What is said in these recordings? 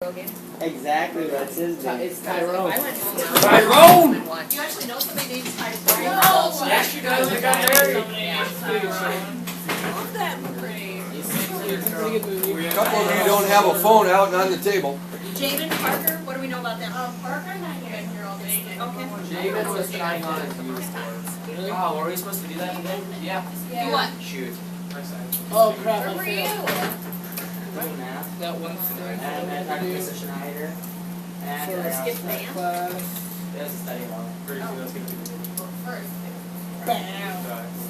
Exactly, that's his name. It's Tyrone. I went home now. Tyrone! You actually know somebody named Tyrone? No! Yes, you guys got married. Love that parade. A couple of you don't have a phone out and on the table. Jamin Parker, what do we know about them? Parker not here. Okay. Javen was trying on it. Oh, were we supposed to do that today? Yeah. Do what? Shoot. Oh crap, Where I were failed. you? That one And then Dr. Schneider. And for skip band? class. There's a study hall. Pretty soon let's get to First. Bam.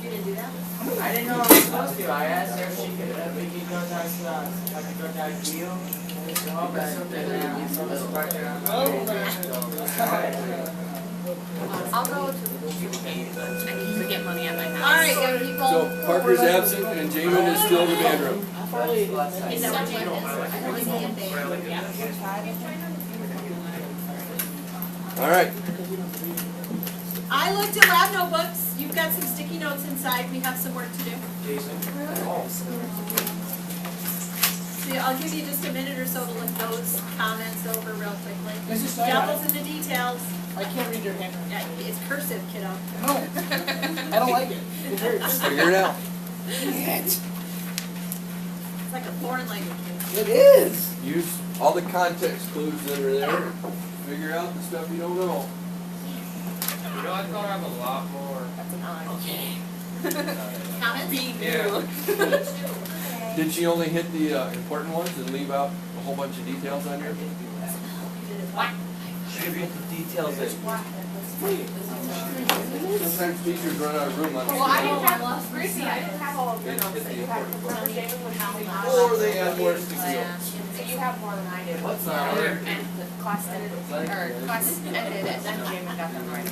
You didn't do that? I didn't know I was supposed to. I asked her if she could, we could go talk to us. I could go talk to you. I'll go to I need to get money at my house. Alright, young people. So Parker's absent and Jamin is still in the band room. Is that what you Alright. I looked at lab notebooks. You've got some sticky notes inside. We have some work to do. So I'll give you just a minute or so to look those comments over real quickly. Mrs. Snyder, Devil's in the details. I can't read your handwriting. Yeah, it's cursive, kiddo. No, I don't like it. It hurts. Figure it out. It's like a foreign language. It is. Use all the context clues that are there. Figure out the stuff you don't know. You know, I thought I have a lot more. That's an I. Okay. Comments? Yeah. Did she only hit the important ones and leave out a whole bunch of details on here? What? Should get the details in. Sometimes teachers run out of room on Well, I didn't have, Gracie, I didn't have all of your Hit notes the that you had. important Remember ones. Jamin would have them. Or they add more sticky notes. So you have more than I did. What's that? And the class edited, or class edited it, then Jamin got them right.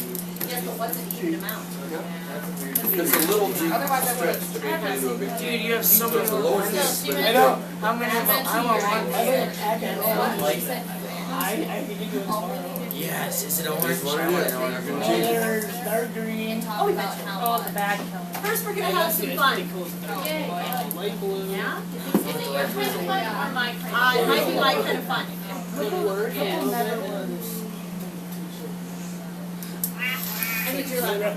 Yes, but what's an even amount? It's a little deep Otherwise I stretch would've- to make it into a big. Dude, you have so So it's a lower much. case, but I know. How many of them? I'm on I one. don't attack it. Like that. I can do it tomorrow. Yes, is it orange? Here's what it is. We're not gonna change it. There's dark green. Talk Oh, we about mentioned how all the bad First, we're gonna have some fun. Yay. Light blue. Yeah? Is it your kind of fun or my kind of It might be my kind of fun. Couple words. Couple better ones. I need your laptop.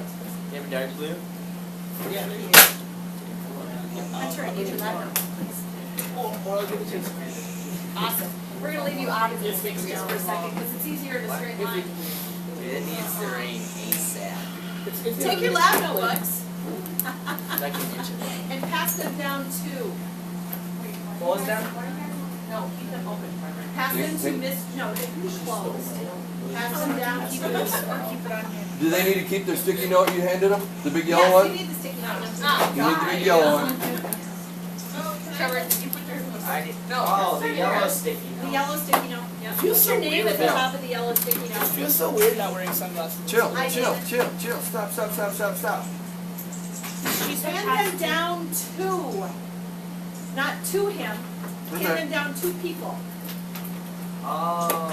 You have a dark blue? Yeah, there you go. That's right, need your laptop. Or I'll give it to you. Awesome. We're gonna leave you out of this mix just for a second, because it's easier to straight line. It needs to rain ASAP. It's Take your lab notebooks Like an inch of rain. and pass them down to, Close down? no, keep them open. Pass them to Miss, no, they're closed. Pass them down, keep it, or keep it on here. Do they need to keep their sticky note you handed them? The big yellow Yes, one? you need the sticky note. You need the big yellow one. Trevor, did you put your, I did. Oh, the yellow sticky the note. yellow sticky note? Yeah. Feels Put so your name weird at the now. top of the yellow sticky It note. feels so weird not wearing sunglasses. Chill, I chill, did. chill, chill. Stop, stop, stop, stop, stop. Hand them down to, not to him, hand them down to people. Oh.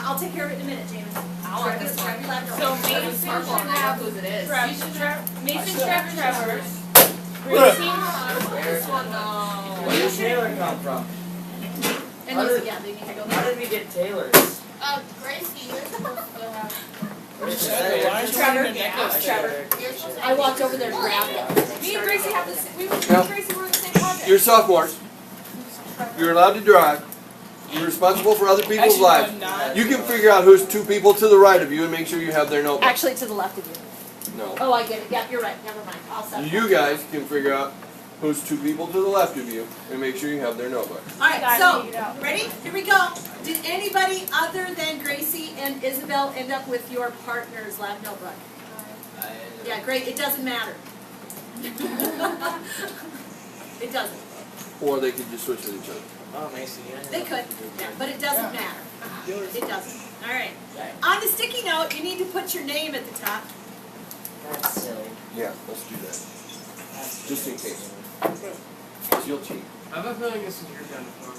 I'll take care of it in a minute, James. want this one. So Mason should have whose it is. Mason Trevor. Where's This one though. Where did Taylor come from? And these, yeah, they need to go How there. did we get Taylor's? Gracie, you're supposed to have. What did she Why say? aren't you wearing a necklace? Trevor. You're supposed to I walked over there and grabbed it. Me and Gracie have this. Me and Yeah. Gracie were in the same project. You're sophomores. You're allowed to drive. You're responsible for other people's Actually, lives. I'm not. You can figure out who's two people to the right of you and make sure you have their notebook. Actually, to the left of you. No. Oh, I get it. Yeah, you're right. Never mind. I'll settle. You guys can figure out who's two people to the left of you and make sure you have their notebook. All right, so, ready? Here we go. Did anybody other than Gracie and Isabel end up with your partner's lab notebook? Yeah, great. It doesn't matter. It doesn't. Or they could just switch with each other. Oh, Mason, you They could, yeah, but it doesn't matter. Yours. It doesn't. All right. On the sticky note, you need to put your name at the top. That's silly. Yeah, let's do that. Just in case. You'll cheat. I have a feeling this is your kind of fun.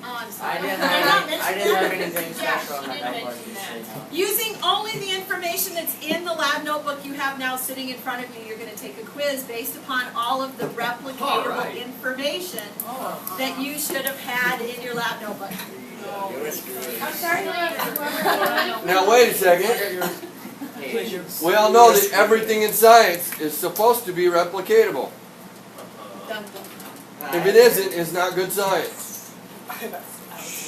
Oh, I'm sorry. I didn't They're not have, I mentioned. didn't have anything Yeah, special she in did that mention question. Using only the information that's in the lab notebook you have now sitting in front of you, you're going to take a quiz based upon all of the replicatable information that you should have had in your lab notebook. I'm sorry. Now wait a second. We all know that everything in science is supposed to be replicatable. If it isn't, it's not good science.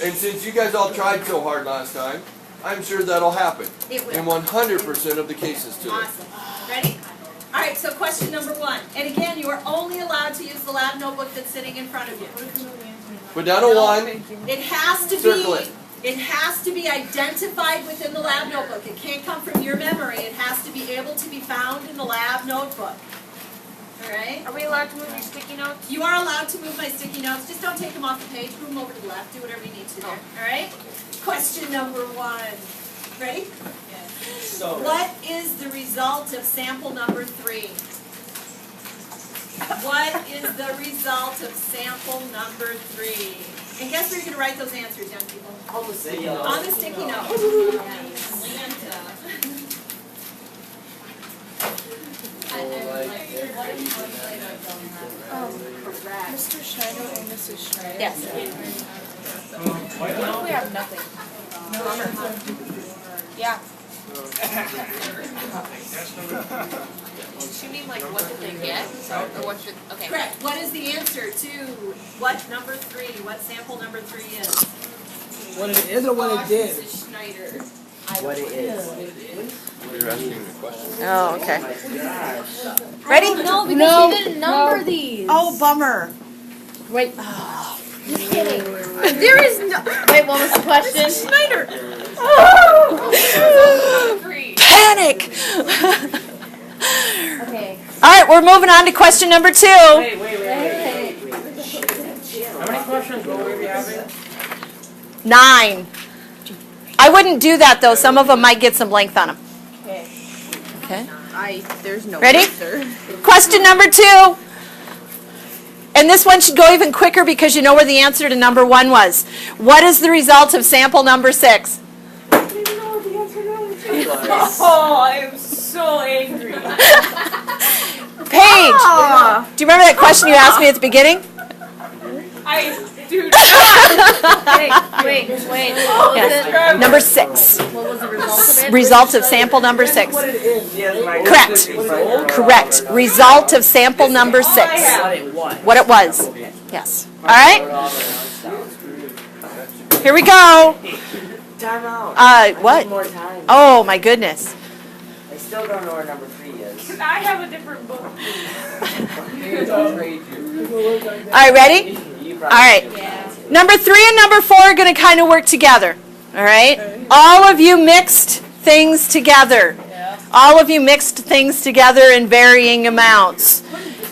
And since you guys all tried so hard last time, I'm sure that'll happen. It will. In 100% of the cases too. Awesome. Ready? All right, so question number 1. And again, you are only allowed to use the lab notebook that's sitting in front of you. Put down a 1. It has to Circle be it. it has to be identified within the lab notebook. It can't come from your memory. It has to be able to be found in the lab notebook. All right? Are we allowed to move your sticky notes? You are allowed to move my sticky notes. Just don't take them off the page. Move them over to the left. Do whatever you need to there. All right? Question number 1. Ready? So, What is the result of sample number 3? What is the result of sample number 3? And guess where you're going to write those answers, young people? On the sticky note. On the sticky note. Mr. Schneider and Mrs. Schneider. Yes. What if we have nothing? Yeah. She mean like what did they get? Or what should, okay. Correct. What is the answer to what number 3? What sample number 3 is? what it is or what it did? Mrs. Schneider. What it is. You're asking me a question. Oh, okay. Gosh. Ready? No, because she didn't number these. Oh, bummer. Wait. Just kidding. There is no. Wait, what was the question? Schneider. Three. Panic. Okay. All right, we're moving on to question number 2. Wait. How many questions will we be having? 9. I wouldn't do that though. Some of them might get some length on them. Okay. There's no Ready? answer. Question number 2. And this one should go even quicker because you know where the answer to number 1 was. What is the result of sample number 6? Oh, I am so angry. Paige, do you remember that question you asked me at the beginning? I do not. Wait. Yes. Number 6. What was the result of it? Result of sample number 6. What it is. Correct. Correct. Result of sample number 6. What it was. Yes. All right. Here we go. Time out. What? More time. Oh my goodness. I still don't know where number 3 is. I have a different book. All right, ready? All right. Number 3 and number 4 are going to kind of work together. All right. All of you mixed things together. All of you mixed things together in varying amounts.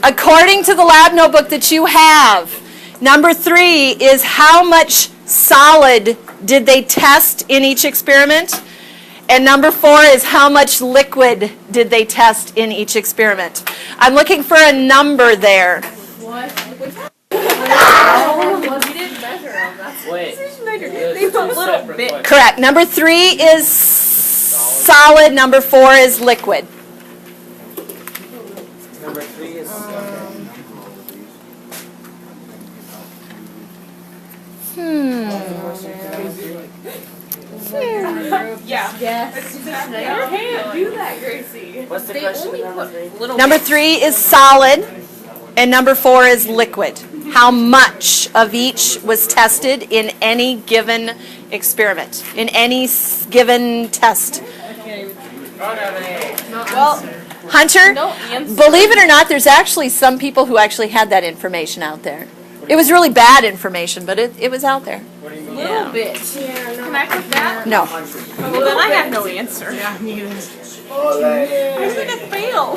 According to the lab notebook that you have, number 3 is how much solid did they test in each experiment? And number 4 is how much liquid did they test in each experiment? I'm looking for a number there. What? We didn't measure them. That's Wait. they put a little bit. Correct. Number 3 is solid. Number 4 is liquid. Number 3 is. Yeah. Yes. You can't do that, Gracie. What's the They question only number put 3? little Number 3 is solid. And number 4 is liquid. How much of each was tested in any given experiment, in any given test? Well, Hunter, no answer. believe it or not, there's actually some people who actually had that information out there. It was really bad information, but it was out there. Little bit. Can I put that? No. Well, then I have no answer. Yeah, me either. I'm gonna fail.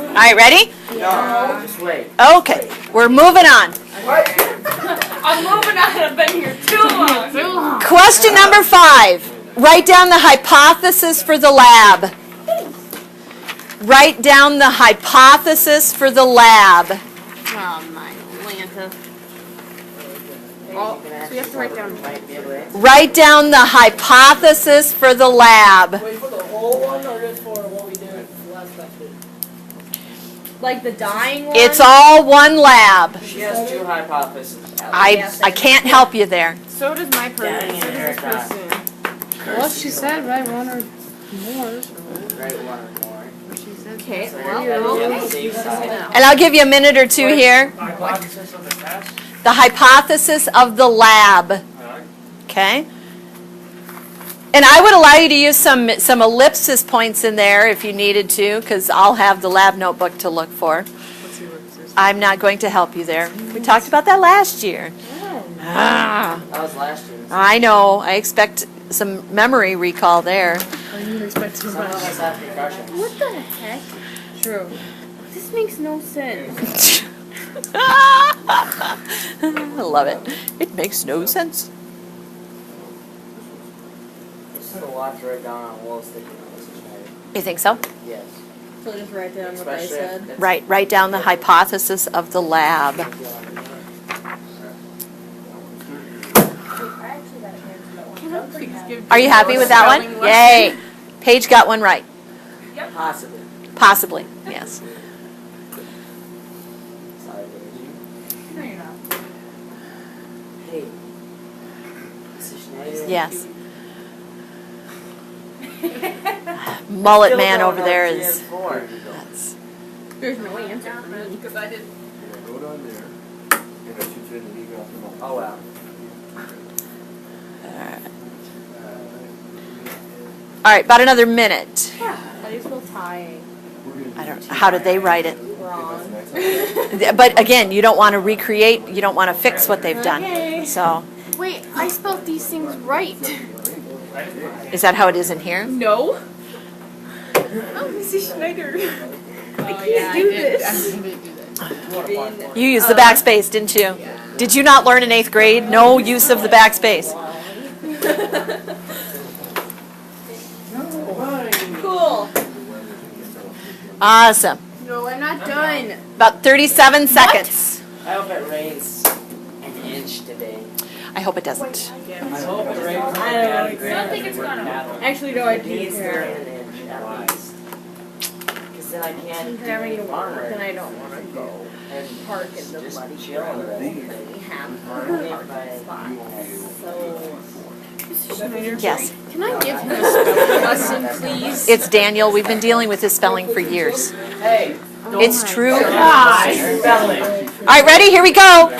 All right, ready? No, just wait. Okay, we're moving on. I'm moving on. I've been here too long. Question number 5. Write down the hypothesis for the lab. Write down the hypothesis for the lab. Oh my Atlanta. Oh, so you have to write down. Write down the hypothesis for the lab. Wait for the whole one or just for what we did last lesson? Like the dying one? It's all one lab. She has 2 hypotheses. I can't help you there. So does my person. Dang it, Erica. Well, she said write one or more. Write 1 or more. Okay, So well, you're we'll on the get safe side. And I'll give you a minute or two here. Hypothesis of the test? The hypothesis of the lab. Okay? And I would allow you to use some ellipsis points in there if you needed to, because I'll have the lab notebook to look for. I'm not going to help you there. We talked about that last year. Ah, That was last year. I know. I expect some memory recall there. you expect too Some of us have concussions. What the heck? True. This makes no sense. I love it. It makes no sense. This is a lot to write down on wall sticky notes. You think so? Yes. So just write down what I Especially said. if it's- Write down the hypothesis of the lab. Are you happy with that one? Yay. Paige got one right. Possibly. Possibly, yes. Sorry, Daisy. Hey. Mrs. Schneider. Yes. Mullet Still man don't over know there 3 is. and 4. That's, There's no answer for me. Because I didn't. Go down there, and I shoot you in the email tomorrow. Oh well. all right, about another minute. How do you spell tying? I don't. How did they write it? Wrong. But again, you don't want to recreate. You don't want to fix what they've done. So, Wait, I spelled these things right. is that how it is in here? No. Oh, Mrs. Schneider. I can't do this. You used the backspace, didn't you? Did you not learn in 8th grade? No use of the backspace. Cool. Awesome. No, I'm not done. About 37 seconds. I hope it rains an inch today. I hope it doesn't. I hope it rains. I don't think it's gonna. Actually, no, I It do needs to care. rain an inch at least. Because then I can't Since having to do work, farmer and I don't want to go and park in the just muddy chill road. already. They have Only parking by- spots. So, Yes. can I give him a spelling lesson, please? It's Daniel. We've been dealing with his spelling for years. Hey, It's true. spelling. All right, ready? Here we go.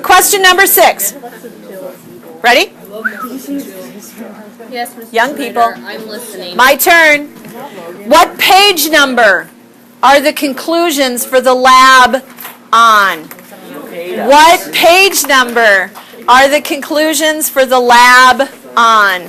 Question number 6. Ready? Yes, Mr. Young people. I'm listening. My turn. What page number are the conclusions for the lab on? What page number are the conclusions for the lab on? You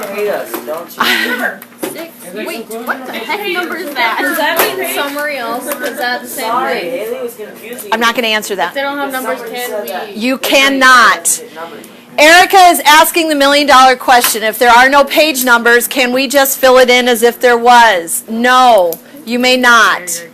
hate us, don't you? 6. Wait, what the heck number is that? Does that mean summary also? Is that the same Sorry, thing? Haley was confusing. I'm not going to answer They that. don't have numbers, Somebody can said that. we? You cannot. Numbers. Erica is asking the $1 million question. If there are no page numbers, can we just fill it in as if there was? No, you may not.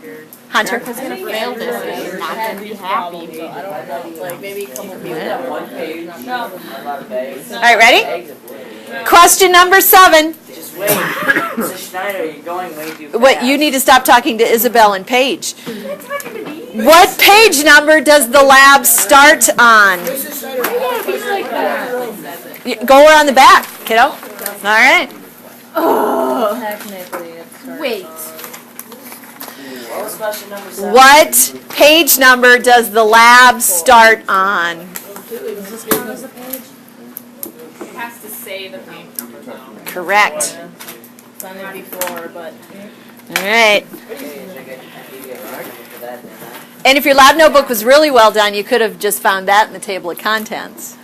Hunter? Erica's gonna fail this and not gonna be happy, but I don't know. Like maybe a couple people. That one page. A lot of bags. All right, ready? Bags of wood. Question number 7. Just wait. Mrs. Schneider, you're going way too fast. What, you need to stop talking to Isabel and Paige. What page number does the lab start on? Go around the back, kiddo. All right. Technically, it's Wait. What was question number 7? What page number does the lab start on? It has to say the page number though. Correct. Done it before, but All right. And if your lab notebook was really well done, you could have just found that in the table of contents.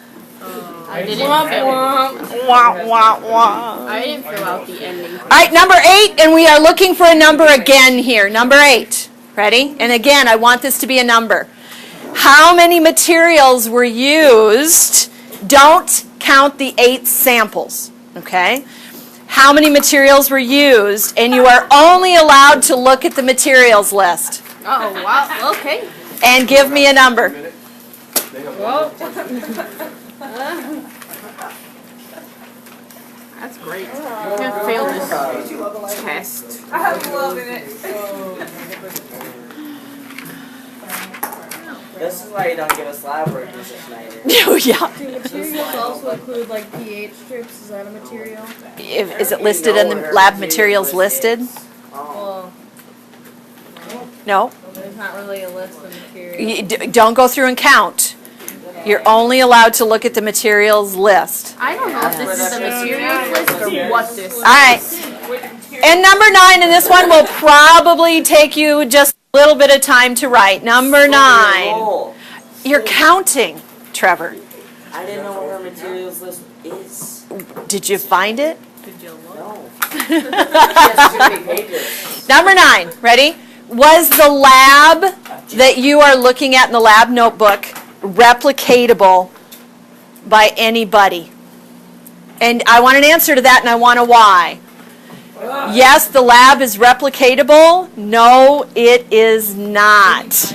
I didn't. Wah, wah, wah. I didn't fill out the ending. All right, number 8, and we are looking for a number again here. Number 8. Ready? And again, I want this to be a number. How many materials were used? Don't count the 8 samples, okay? How many materials were used? And you are only allowed to look at the materials list. Oh wow. Okay. And give me a number. That's great. I'm gonna fail this test. I'm loving it. This is why you don't give us lab work, Mrs. Schneider. Oh, yeah. Do materials also include like pH strips? Is that a material? Is it listed in the lab materials listed? Oh. Well, No? there's not really a list of materials. Don't go through and count. You're only allowed to look at the materials list. I don't know if this is the materials list or what this is. All right. And number 9, and this one will probably take you just a little bit of time to write. Number 9. Roll. You're counting, Trevor. I didn't know what our materials list is. Did you find it? No. She has too many pages. Number 9, ready? Was the lab that you are looking at in the lab notebook replicatable by anybody? And I want an answer to that, and I want a why. Yes, the lab is replicatable. No, it is not.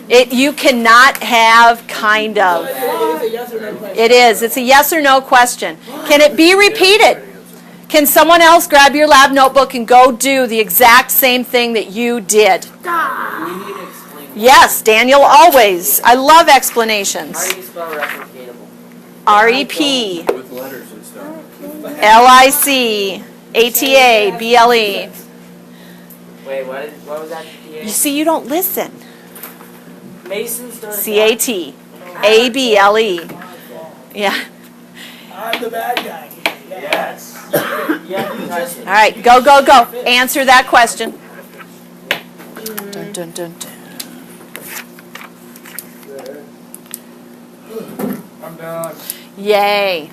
You cannot have kind of. It's a yes or no question. It is. It's a yes or no question. Can it be repeated? Can someone else grab your lab notebook and go do the exact same thing that you did? We need to explain. Yes, Daniel, always. I love explanations. How do you spell replicatable? R-E-P, With letters and stuff. L-I-C, A-T-A-B-L-E. Wait, what was that? You see, you don't listen. Mason's doing C-A-T, A-B-L-E. Yeah. I'm the bad guy. Yes. Yeah, you touched it. All right, go, go, go. Answer that question. Dun, dun, dun, dun. I'm done. Yay.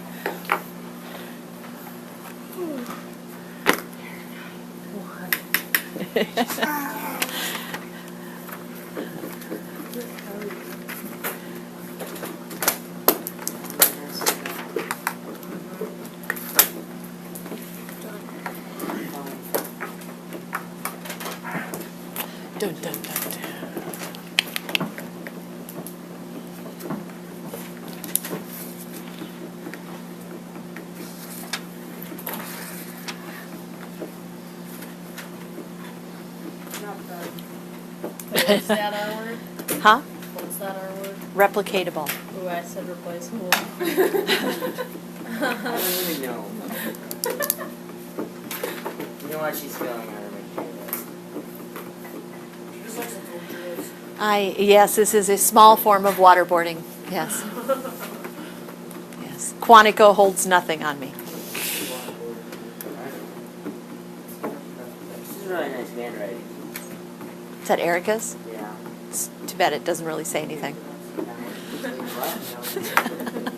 Dun, dun, dun, dun. What's that our word? Huh? What's that our word? Replicatable. Ooh, I said replaceable. I don't even know. You know what she's feeling on her materials. Yes, this is a small form of waterboarding. Yes. Yes. Quantico holds nothing on me. This is really nice handwriting. Is that Erica's? Yeah. It's too bad it doesn't really say anything.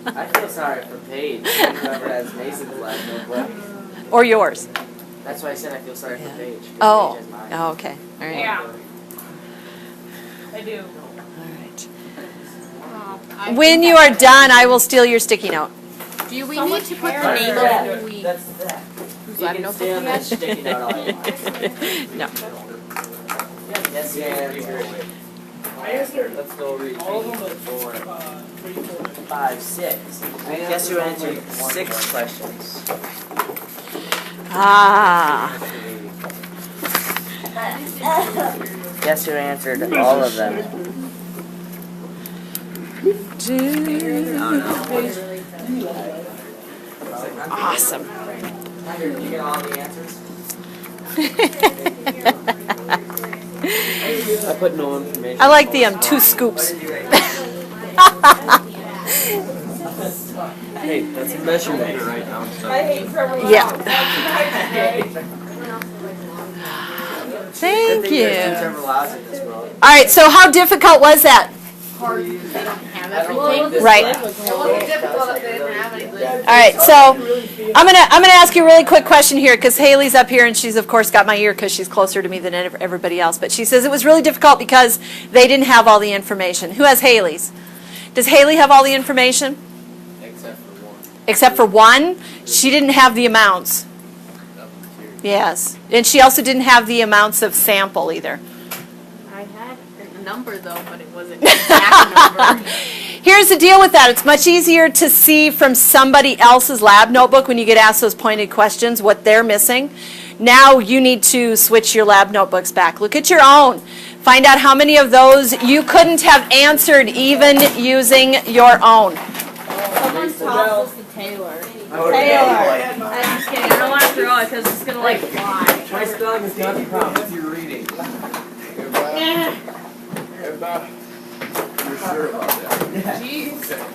I feel sorry for Paige, whoever has Mason's last notebook. Or yours. That's why I said I feel sorry for Yeah. Paige. 'Cause Oh. Paige has mine. Oh, okay. All right. Yeah. I do. All right. When you are done, I will steal your sticky note. Do we need to put the That's name that. of who we... That's that. Who's You lab can notebook stay on we that had? sticky note all you want. No. Yes, yeah. Let's go read All of them, page but 4, 3, 4. 5, 6. Guess who answered 6 questions? Ah. Guess who answered all of them? Awesome. Did you get all the answers? I put no information. I like the 2 scoops. Hey, that's a measurement. I hate Trevor. Yeah. Thank you. All right, so how difficult was that? Have everything. Right. It was difficult if they didn't have anything. All right, so I'm gonna ask you a really quick question here because Haley's up here and she's of course got my ear because she's closer to me than everybody else. But she says it was really difficult because they didn't have all the information. Who has Haley's? Does Haley have all the information? Except for one. Except for one, she didn't have the amounts. Yes, and she also didn't have the amounts of sample either. I had a number though, but it wasn't an exact number. Here's here's the deal with that. It's much easier to see from somebody else's lab notebook when you get asked those pointed questions what they're missing. Now you need to switch your lab notebooks back. Look at your own. Find out how many of those you couldn't have answered even using your own. Someone's toss this to Taylor. Oh, I'm just kidding. I don't want to throw it because it's gonna like fly. My spelling is not the problem, it's your reading. You're sure about that?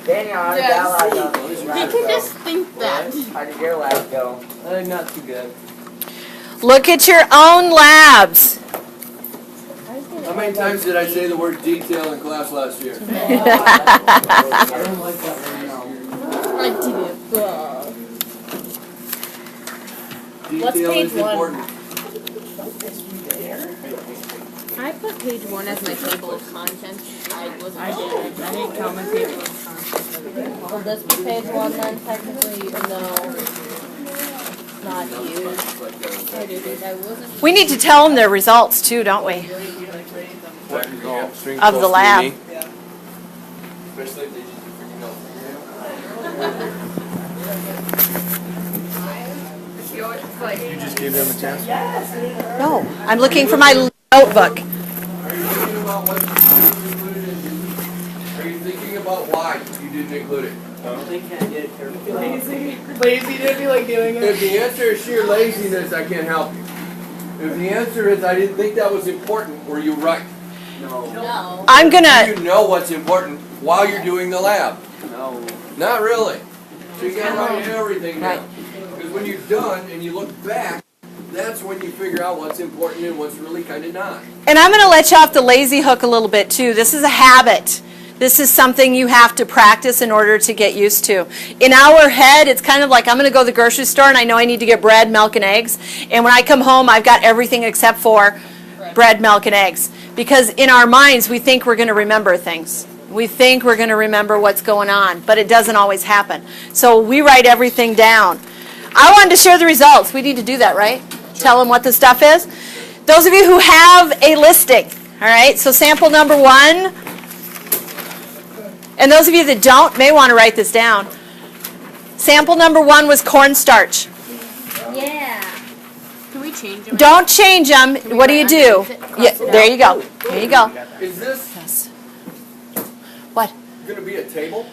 Daniel, I'm Yes. down. You can just think that. How did your lab go? Not too good. Look at your own labs. How many times did I say the word detail in class last year? I don't like that one now. I did. What's Detail page is one? important. I put page 1 as my table of contents. I didn't count my table of contents. Will this be page 1 then, technically, even though it's not used? I didn't. I wasn't. We need to tell them their results too, don't we? Of the lab. Especially if they just freaking out. You just gave them a test? No, I'm looking for my notebook. Are you thinking about what you included and didn't? Are you thinking about why you didn't include it? Lazy to be like doing it. If the answer is sheer laziness, I can't help you. If the answer is I didn't think that was important, were you right? No. I'm Do gonna, you know what's important while you're doing the lab? No. Not really. So you gotta write everything down. Because when you're done and you look back, that's when you figure out what's important and what's really kind of not. and I'm gonna let you off the lazy hook a little bit too. This is a habit. This is something you have to practice in order to get used to. In our head, it's kind of like I'm going to go to the grocery store and I know I need to get bread, milk, and eggs. And when I come home, I've got everything except for bread, milk, and eggs. Because in our minds, we think we're going to remember things. We think we're going to remember what's going on, but it doesn't always happen. So we write everything down. I wanted to share the results. We need to do that, right? Tell them what the stuff is. Those of you who have a listing, all right? So sample number 1. And those of you that don't may want to write this down. Sample number 1 was cornstarch. Yeah. Can we change them? Don't change them. What do you do? Yeah, there you go. There you go. Is this Yes. What? going to be a table?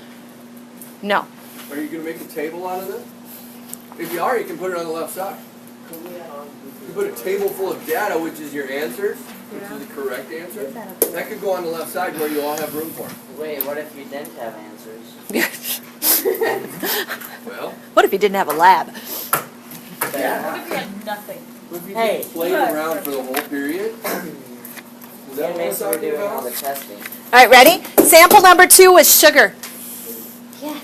No. Are you going to make a table out of this? If you are, you can put it on the left side. You put a table full of data, which is your answers, which is the correct answer. That could go on the left side where you all have room for it. Wait, what if you didn't have answers? Well, What if you didn't have a lab? Yeah. What if you had nothing? if you Hey. just played around for the whole period, is that what we're We're talking doing all the about? testing. All right, ready? Sample number 2 was sugar. Yes.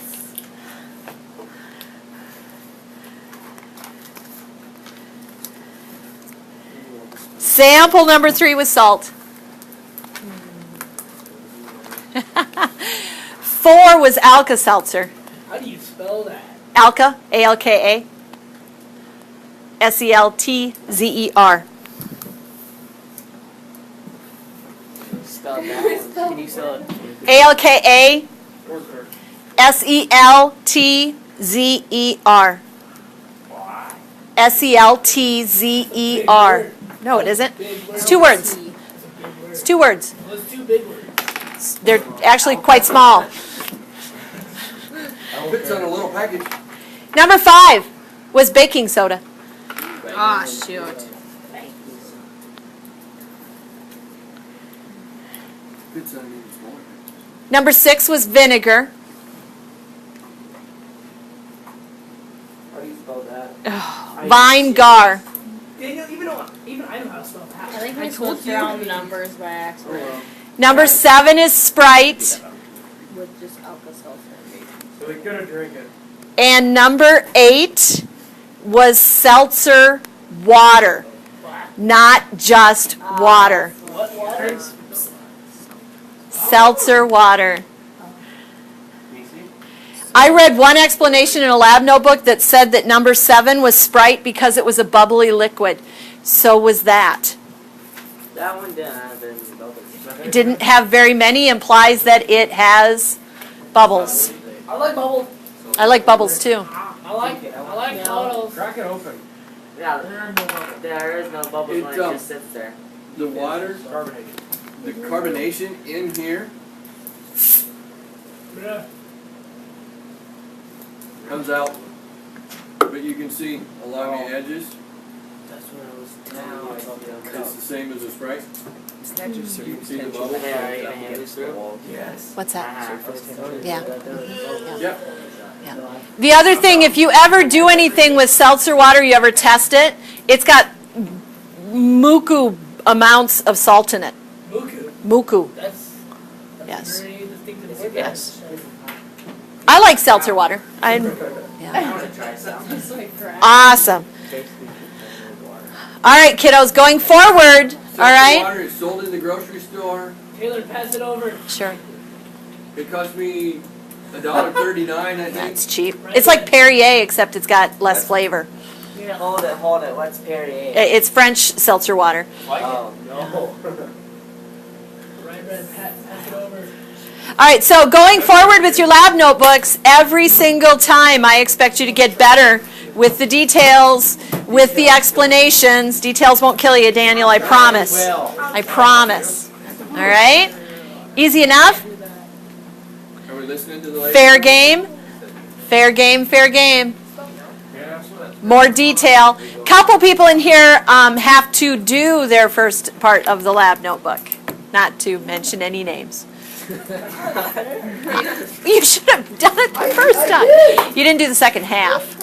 Sample number 3 was salt. 4 was Alka-Seltzer. How do you spell that? Alka, A-L-K-A. S-E-L-T-Z-E-R. Spell that. Can you spell it? A-L-K-A. S-E-L-T-Z-E-R. S-E-L-T-Z-E-R. No, it isn't. It's 2 words. It's 2 words. Well, it's 2 big words. They're actually quite small. Fits on a little package. Number 5 was baking soda. Ah, shoot. Fits on even smaller. Number 6 was vinegar. How do you spell that? Vinegar. Daniel, even I know how to spell I that. think we switched around the numbers by accident Number 7 is Sprite. with just Alka-Seltzer. So we couldn't drink it. And number 8 was seltzer water. Not just water. What water? Seltzer water. I read one explanation in a lab notebook that said that number 7 was Sprite because it was a bubbly liquid. So was that. That one didn't have any bubbles. Didn't have very many, implies that it has Bubbles. I like bubbles. I like bubbles too. I like it. I like bubbles. Crack it open. Yeah, there is no bubbles when it just sits there. The water, the carbonation in here comes out, but you can see along the edges, That's what it was. Now I love it's the same as a Sprite. Isn't that just You can see the bubbles. Yeah, you can hand it through. Yes. What's that? Yeah. Yep. The other thing, if you ever do anything with seltzer water, you ever test it, it's got muku amounts of salt in it. Buku. Muku. That's Yes. very distinctive word. Yes. I like seltzer water. I Yeah. want to try some. Awesome. All right, kiddos, going forward. All right. Water is sold in the grocery store. Taylor, pass it over. Sure. It cost me $1.39, I think. That's cheap. It's like Perrier, except it's got less flavor. Hold it. What's Perrier? It's French seltzer water. Oh, no. Right, Red, pass it over. All right, so going forward with your lab notebooks, every single time I expect you to get better with the details, with the explanations. Details won't kill you, Daniel, I promise. I promise. All right? Easy enough? Are we listening to the lady? Fair game? Fair game, fair game. More detail. Couple people in here have to do their first part of the lab notebook. Not to mention any names. You should have done it the first time. You didn't do the second half.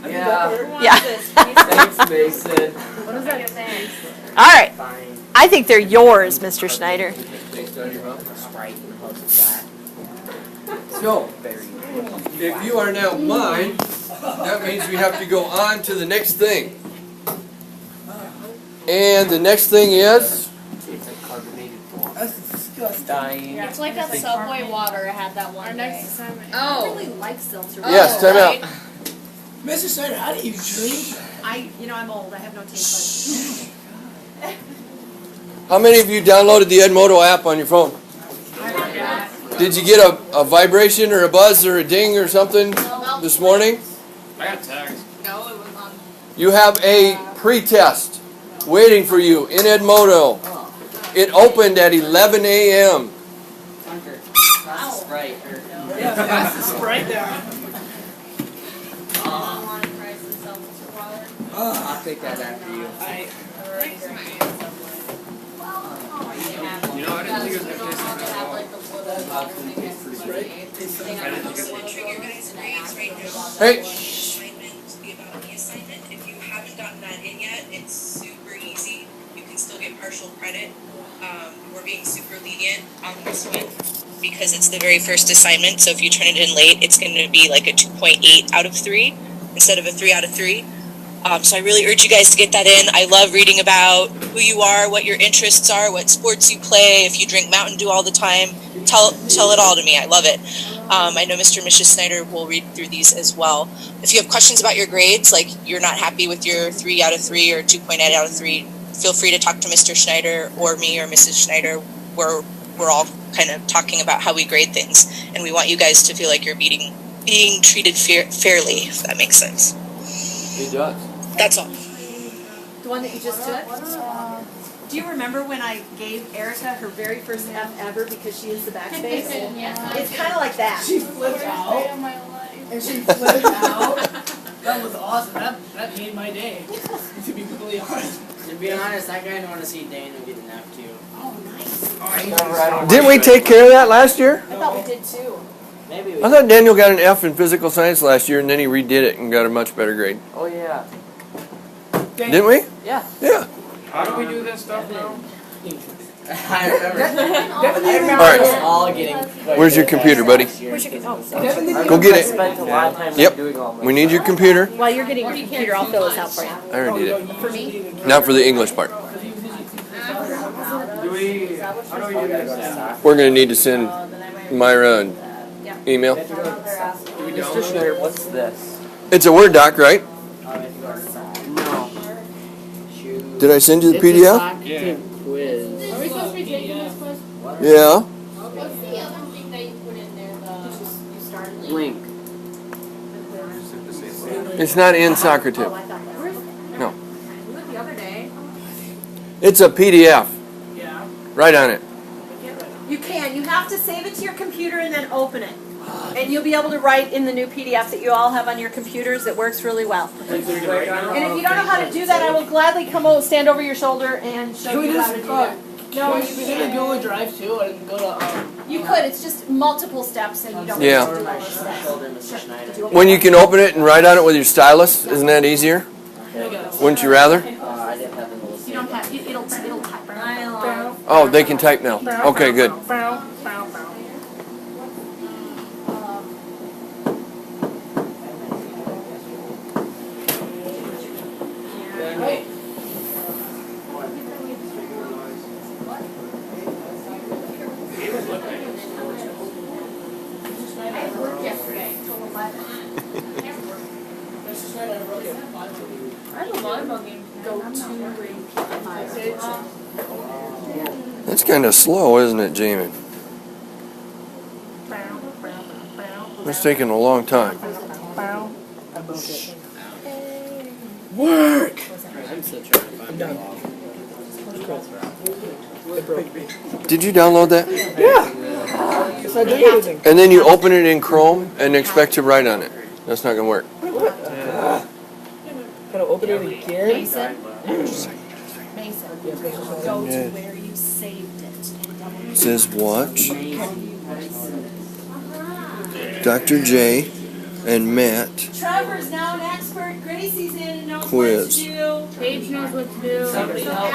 Yeah. Yeah. Thanks, Mason. What does that say? All right. Fine. I think they're yours, Mr. Schneider. Thanks, Daddy, Bob. Sprite and how's that? So, if you are now mine, that means we have to go on to the next thing. And the next thing is, It's a carbonated form. That's disgusting. Dying. It's like that Subway water I had that one day. I don't really like seltzer water. yes, time out. Mrs. Snyder, how do you drink? I'm old. I have no taste buds. How many of you downloaded the Edmodo app on your phone? Did you get a vibration or a buzz or a ding or something this morning? I got tags. No, it was on. You have a pre-test waiting for you in Edmodo. It opened at 11 a.m. That's Sprite. Yeah, pass the Sprite down. I'll take that after you. You know, I didn't think it was going to taste like that at all. Hey, The assignment, if you haven't gotten that in yet, it's super easy. You can still get partial credit. We're being super lenient on this one because it's the very first assignment. So if you turn it in late, it's going to be like a 2.8 out of 3 instead of a 3 out of 3. So I really urge you guys to get that in. I love reading about who you are, what your interests are, what sports you play, if you drink Mountain Dew all the time. Tell it all to me. I love it. I know Mr. and Mrs. Snyder will read through these as well. If you have questions about your grades, like you're not happy with your 3 out of 3 or 2.8 out of 3, feel free to talk to Mr. Schneider or me or Mrs. Schneider. We're all kind of talking about how we grade things, and we want you guys to feel like you're being treated fairly, if that makes sense. it does. That's all. The one that you just took? Do you remember when I gave Erica her very first F ever because she is the backspace? It's kind of like that. She flipped out. And she flipped out. That was awesome. That made my day. To be completely honest. To be honest, I kind of want to see Daniel get an F too. Oh, nice. Didn't we take care of that last year? I thought we did too. Maybe we. I thought Daniel got an F in physical science last year and then he redid it and got a much better grade. Oh yeah. Didn't we? Yeah. Yeah. How do we do this stuff now? I remember. All right. us all getting. Where's your computer, buddy? Where's your, oh, Go get I it. spent a lot of time Yep. doing all this. We need your computer. while you're getting your computer, I'll fill this out for you. I already did it. For me? Not for the English part. Do we, how do we do this? We're going to need to send Myra an email. Mr. Schneider, what's this? It's a Word doc, right? No. Did I send you the PDF? Yeah. Quiz. Are we supposed to be taking this quiz? Yeah. What's the other thing that you put in there? link. It's not in soccer tip. No. The other day. It's a PDF. Yeah. Right on it. You can. You have to save it to your computer and then open it. And you'll be able to write in the new PDF that you all have on your computers. It works really well. And if you don't know how to do that, I will gladly come over, stand over your shoulder and show you how to do that. No, you can hit Google Drive too and go to. You could. It's just multiple steps, and you don't Yeah. have to do all the steps. When you can open it and write on it with your stylus, isn't that easier? Wouldn't you rather? I didn't have the list. You don't have. It'll type. Oh, they can type now. Okay, good. That's kind of slow, isn't it, Jamie? It's taking a long time. Work. I'm done. Did you download that? Yeah. It's not doing anything. And then you open it in Chrome and expect to write on it. That's not going to work. Gotta open it again. Mason. Go to where you saved it. It says watch Dr. J and Matt Trevor's now an expert. Gracie's in and knows Quiz. what to do. Paige knows what to do.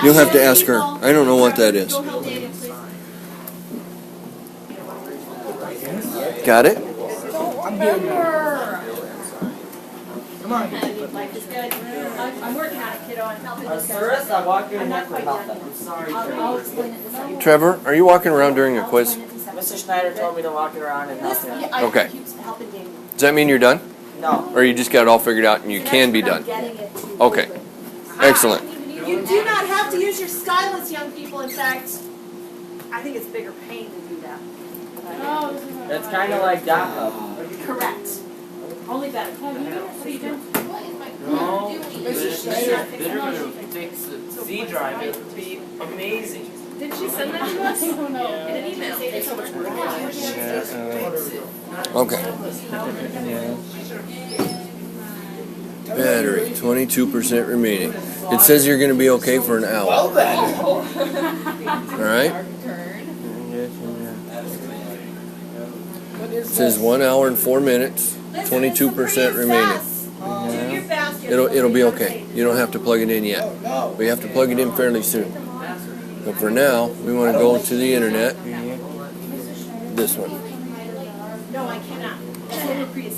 You'll have to ask her. I don't know what that is. Go help David, please. Got it? I'm getting there. Come on. Life is good. I'm working on it, kiddo. I'm helping this guy. First, I walk in I'm not and quite help done them. yet. I'm sorry. I'll explain it in a second. Trevor, are you walking around during a quiz? Mr. Schneider told me to walk around and help him. Okay. Keeps helping David. Does that mean you're done? No. Or you just got it all figured out and you can be done? Okay. Excellent. You do not have to use your stylus, young people. In fact, I think it's bigger pain to do that. It's kind of like DACA. Correct. Only better. No. If they're going to fix the Z drive, it would be amazing. Did she send that to us? In an email. Okay. Battery, 22% remaining. It says you're going to be okay for an hour. Well then. All right? It says 1 hour and 4 minutes, 22% remaining. It'll be okay. You don't have to plug it in yet. We have to plug it in fairly soon. But for now, we want to go to the internet. This one. No, I cannot.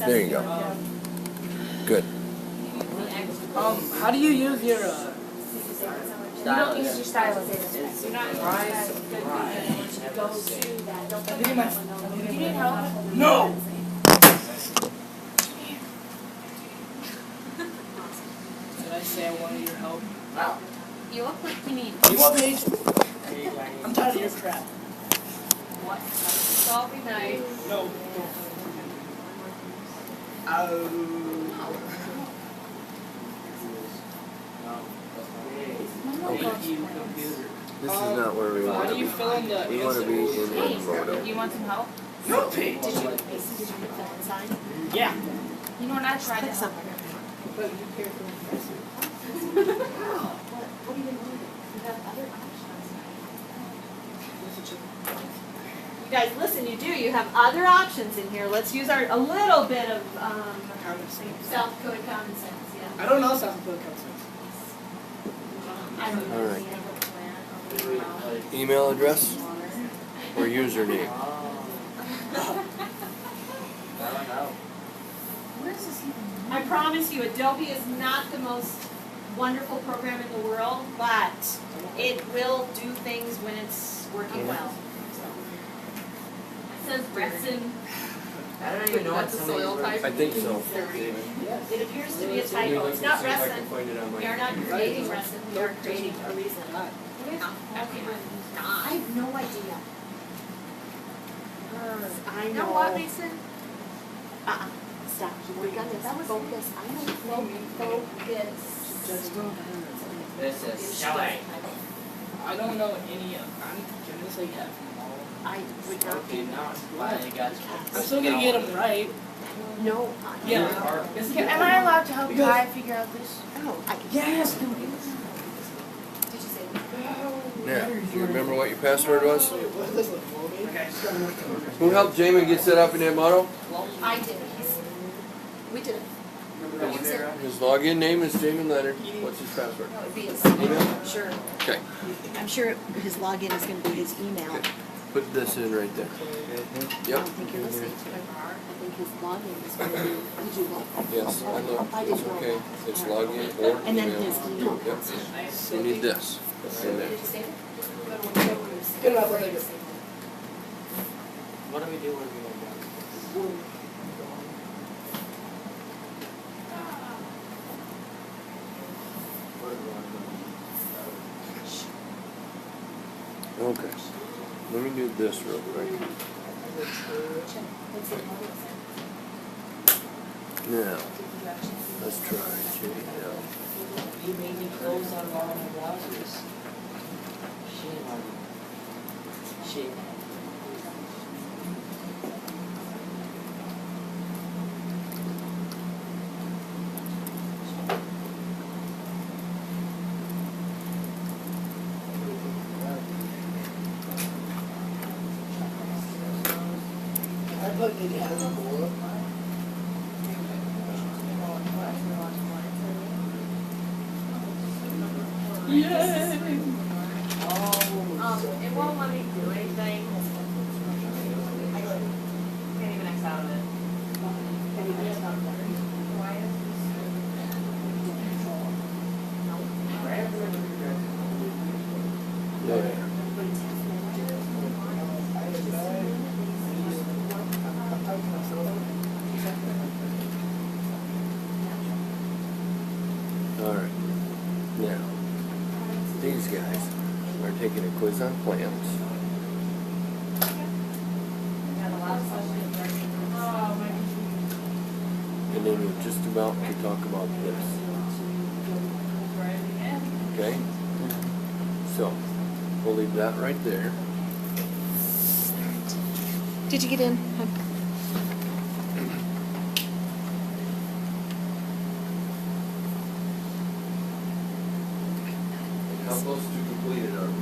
There you go. Good. How do you use your You don't use your stylus. You're not You need help? No! Did I say I wanted your help? Wow. You look like you need. You want Paige? I'm tired of your crap. What? Salty night. No. This is not where we How want do to you be. fill in the We want to be in one photo. You want some help? No, Paige. Yeah. You know what? I tried it. You guys, listen, you do. You have other options in here. Let's use a little bit of South Dakota common sense. Yeah. I don't know South Dakota common sense. I don't know. All right. Email address or username? I promise you, Adobe is not the most wonderful program in the world, but it will do things when it's working well. It says resin. I don't even know what some of these words I think so. It appears to be a typo. It's not resin. We are not creating resin. We are creating a reason. I have no idea. I You know what, Mason? Stop. We got this. Focus. I know. Focus. This is Kelly. I don't know any of them. Can this like have I would not Okay, be. now finally got you. I'm still gonna get them right. No. Yeah. Am I allowed to help Kai figure out this? Oh, I can. Yes. Did you say? Now, do you remember what your password was? Okay. Who helped Jamin get set up in that model? I did. We did it. His login name is Jamin Leonard. What's his password? No, it'd be his Email? Sure. Okay. I'm sure his login is going to be his email. Okay. Put this in right there. I Yep. don't think you're listening to him. I think his login is going to be. Did you look? Yes, I looked. I It's didn't know. okay. It's login or And then email. his email. Yep. You need this. In there. Did you say it? Good enough, I think it's- What do we do when we go down? Okay. Let me do this real quick. Now, let's try JL. You made me close out all my browsers. Shame on you. Shame. It won't let me do anything. I can't even X out of it. There. Alright. Now, these guys are taking a quiz on plants. And then we're just about to talk about this. Okay? So, we'll leave that right there. Did you get in? How close to completed are we?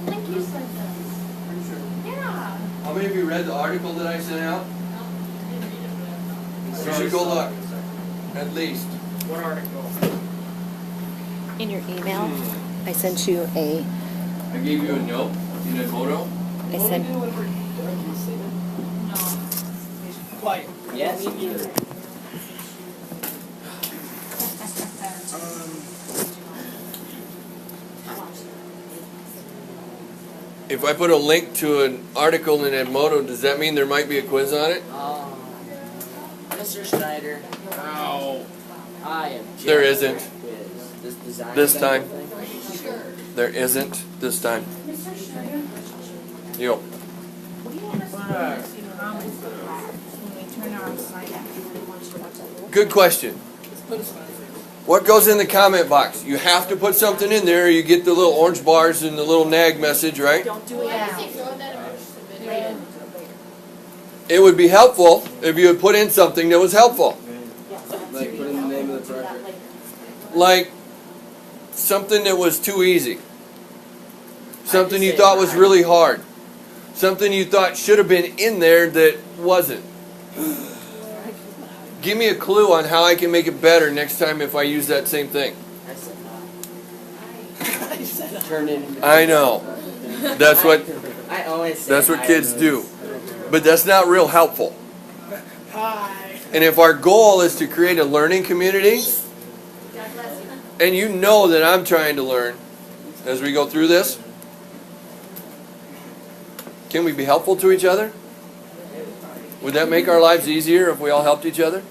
Thank you, Yeah. How many of you read the article that I sent out? You should go look. At least. What article? In your email, I sent you a. I gave you a note in a photo. I sent. Quiet. Yes, you do. If I put a link to an article in Edmodo, does that mean there might be a quiz on it? Mr. Schneider, Ow. I am. There isn't. Quiz. This design. This time. thing. There isn't this time. Yo. Good question. What goes in the comment box? You have to put something in there or you get the little orange bars and the little nag message, right? Don't do it now. It would be helpful if you would put in something that was helpful. Like put in the name of the project. Like something that was too easy. Something you thought was really hard. Something you thought should have been in there that wasn't. Give me a clue on how I can make it better next time if I use that same thing. I said no. Turn in. I know. That's what I always say that's what hi kids to do. those. But that's not real helpful. Hi. And if our goal is to create a learning community, and you know that I'm trying to learn as we go through this, Can we be helpful to each other? Would that make our lives easier if we all helped each other?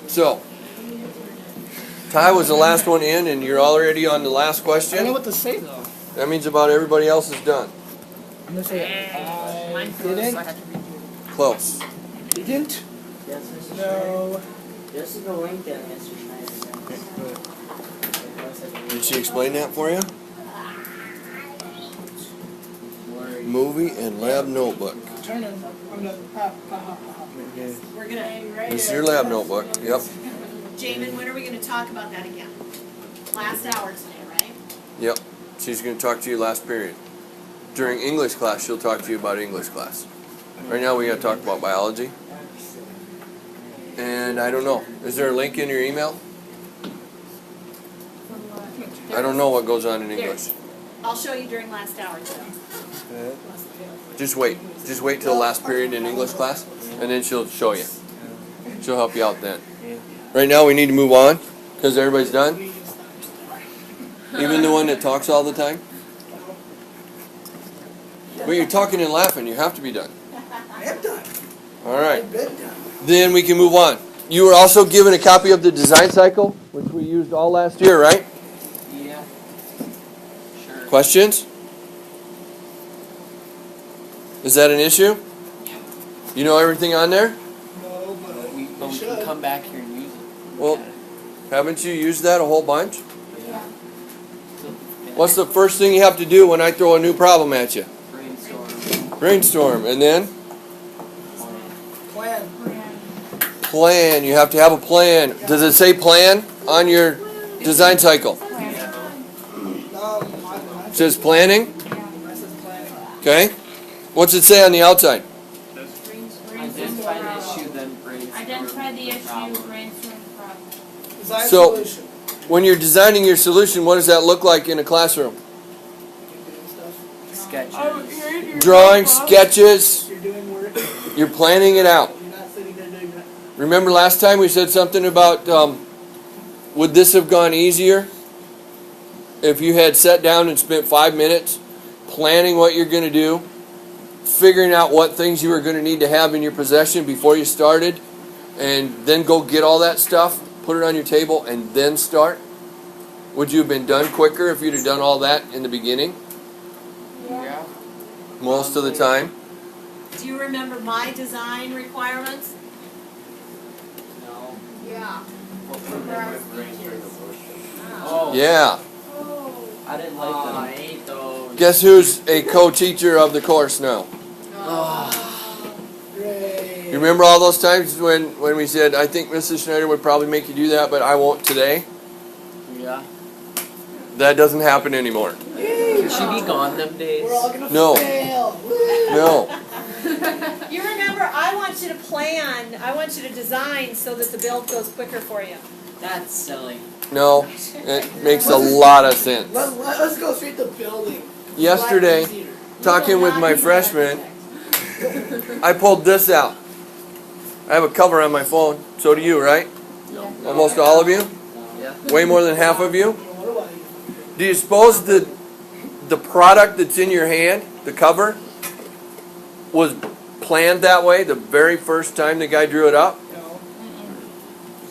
So, Ty was the last one in, and you're already on the last I don't know question. what to say though. That means about everybody else is done. I'm gonna say I didn't. Close. Didn't? Yes, Mr. Schneider. No. Just to go link that, Mr. Schneider. Did she explain that for you? Movie and lab notebook. I'm gonna. We're gonna, This is your lab notebook. Yep. Jamin, when are we gonna talk about that again? Last hour today, right? Yep. She's going to talk to you last period. During English class, she'll talk to you about English class. Right now, we got to talk about biology. And I don't know. Is there a link in your email? I don't know what goes on in English. I'll show you during last hour today. Just wait. Just wait till the last period in English class, and then she'll show you. She'll help you out then. Right now, we need to move on because everybody's done. Even the one that talks all the time. Well, you're talking and laughing. You have to be done. I am done. All right. I've been done. Then we can move on. You were also given a copy of the design cycle, which we used all last year, right? Yeah. Sure. Questions? Is that an issue? You know everything on there? No, but We should. can come back here and use it. Well, haven't you used that a whole bunch? Yeah. What's the first thing you have to do when I throw a new problem at you? Brainstorm. Brainstorm. And then? Plan. Plan. You have to have a plan. Does it say plan on your design cycle? It says planning? Okay. What's it say on the outside? Identify the issue, then brainstorm. Identify the issue, problem. brainstorm the problem. Design So- solution. When you're designing your solution, what does that look like in a classroom? Sketches. Drawing, sketches, You're doing work. you're planning it out. You're not sitting there doing that. Remember last time we said something about would this have gone easier if you had sat down and spent 5 minutes planning what you're going to do, figuring out what things you were going to need to have in your possession before you started, and then go get all that stuff, put it on your table, and then start? Would you have been done quicker if you'd have done all that in the beginning? Yeah. Most of the time. Do you remember my design requirements? No. Yeah. Oh. Yeah. I didn't like them. I hate those. Guess who's a co-teacher of the course now? Great. You remember all those times when we said, I think Mrs. Schneider would probably make you do that, but I won't today? Yeah. That doesn't happen anymore. Can she be gone them days? We're all gonna No. fail. No. You remember, I want you to plan, I want you to design so that the build goes quicker for you. That's silly. No. It makes a lot of sense. Let's go straight to building. Yesterday, Life is easier. talking with my freshman, I pulled this out. I have a cover on my phone. So do you, right? No. Almost all of you? Yeah. Way more than half of you? What about you? Do you suppose the product that's in your hand, the cover, was planned that way the very first time the guy drew it up? No.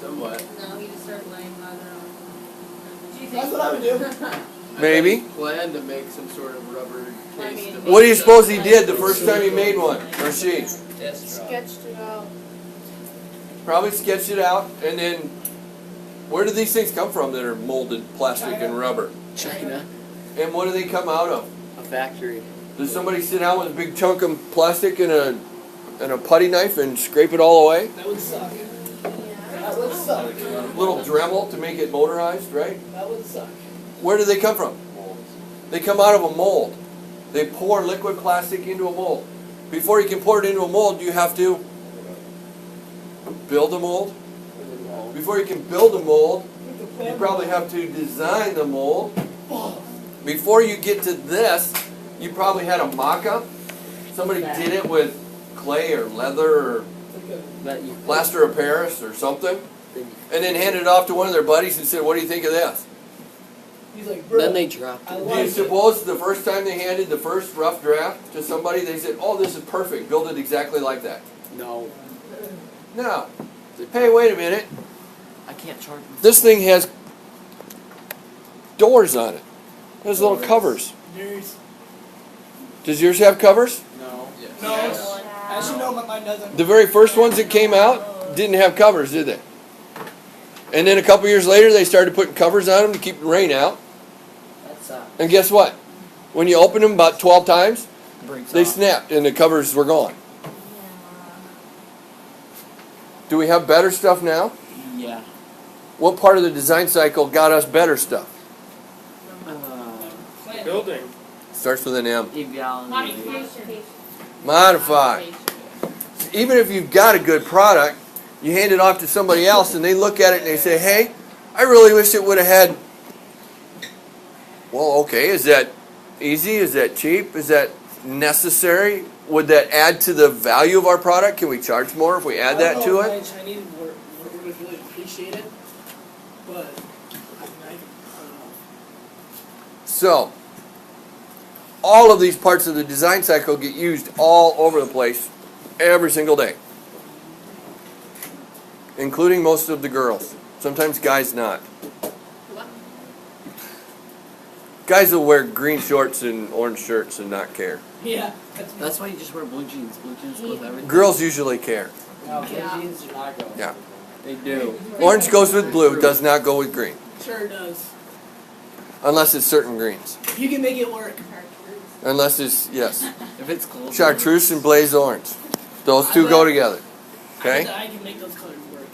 Somewhat. No, you just start laying leather on. That's what I would do. Maybe. Plan to make some sort of rubber case. to- What do you suppose he did the first time he made one? Or she? Sketched it out. Probably sketched it out, and then where do these things come from that are molded plastic and rubber? China. And what do they come out of? A factory. Does somebody sit down with a big chunk of plastic and a putty knife and scrape it all away? That would suck. That would suck. Little Dremel to make it motorized, right? That would suck. Where do they come from? They come out of a mold. They pour liquid plastic into a mold. Before you can pour it into a mold, you have to build a mold. Before you can build a mold, you probably have to design the mold. Before you get to this, you probably had a mock-up. Somebody did it with clay or leather or That you. plaster of Paris or something, and then handed it off to one of their buddies and said, what do you think of this? He's like, bro. Then they dropped I it. Do you like it. suppose the first time they handed the first rough draft to somebody, they said, "Oh, this is perfect. Build it exactly like that"? No. No. They say, "Hey, wait a minute. I can't charge my This thing has doors on it. There's little covers. Yours. Does yours have covers?" No. No. As you know, mine doesn't. The very first ones that came out didn't have covers, did they? And then a couple years later, they started putting covers on them to keep the rain out. That's And guess what? When you open them about 12 times, breaks they off. snapped and the covers were gone. Do we have better stuff now? Yeah. What part of the design cycle got us better stuff? Building. Starts with an M. Evaluation. Modify. Even if you've got a good product, you hand it off to somebody else and they look at it and they say, "Hey, I really wish it would have had..." Well, okay, is that easy? Is that cheap? Is that necessary? Would that add to the value of our product? Can we charge more if we add that to it? Chinese workers really appreciate it, but I don't know. So, all of these parts of the design cycle get used all over the place every single day, including most of the girls. Sometimes guys not. Guys will wear green shorts and orange shirts and not care. Yeah. That's why you just wear blue jeans. Blue jeans goes with everything. Girls usually care. No, blue jeans do not go. Yeah. They do. Orange goes with blue, does not go with green. Sure does. Unless it's certain greens. You can make it work. Unless it's, yes. If it's cold. Chartreuse and blaze orange. Those two go together. Okay? I can make those colors work.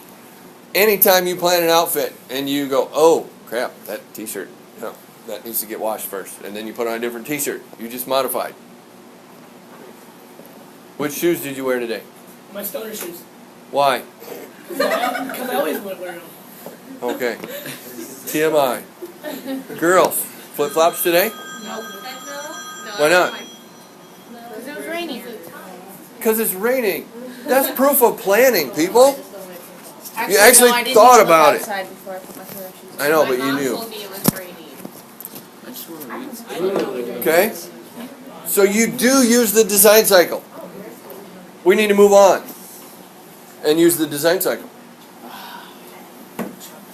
Anytime you plan an outfit and you go, "Oh, crap, that t-shirt, no, that needs to get washed first," and then you put on a different t-shirt, you just modified. Which shoes did you wear today? My stoner shoes. Why? Because I always wear them. Okay. TMI. Girls, flip-flops today? Why not? Because it was raining. Because it's raining. That's proof of planning, people. Actually, You actually no, I didn't thought look about it. outside before I put my pair of shoes on. I know, but My you mom knew. told me it was raining. I just want to read. Okay? So you do use the design cycle. We need to move on and use the design cycle.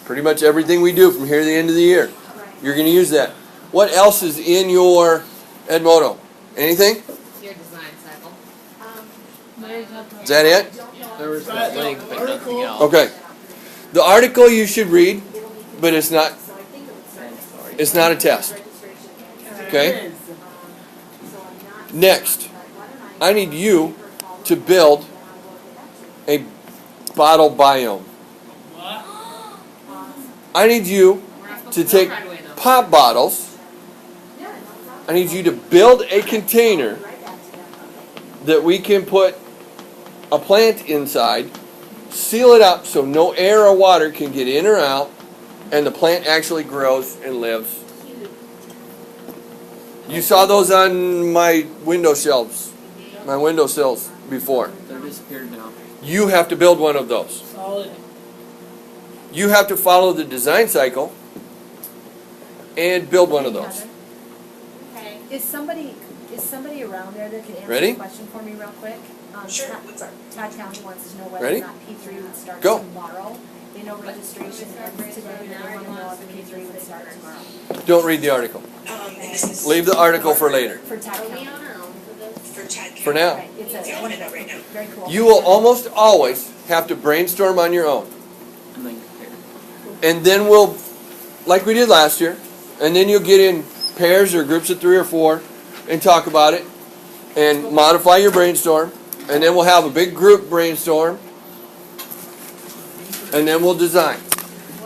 Pretty much everything we do from here to the end of the year, you're going to use that. What else is in your Edmodo? Anything? Your design cycle. Is that it? There was that link, but nothing else. Okay. The article you should read, but it's not a test. Okay? Next, I need you to build a bottle biome. I need you to take pop bottles. I need you to build a container that we can put a plant inside, seal it up so no air or water can get in or out, and the plant actually grows and lives. You saw those on my windowsills before. They're disappeared now. You have to build one of those. Solid. You have to follow the design cycle and build one of those. Okay. Is somebody around there that can answer Ready? the question for me real quick? Sure, what's up? Todd County wants to know whether Ready? or not P3 would start Go. tomorrow. They know registration ends today, and they want to know if P3 would start tomorrow. Don't read the article. And this is Leave the article for later. For Todd County. for Chad. For now. Right, it's Yeah, I want to know right now. very cool. You will almost always have to brainstorm on your own. And then compare. And then we'll, like we did last year, and then you'll get in pairs or groups of 3 or 4 and talk about it and modify your brainstorm. And then we'll have a big group brainstorm. And then we'll design.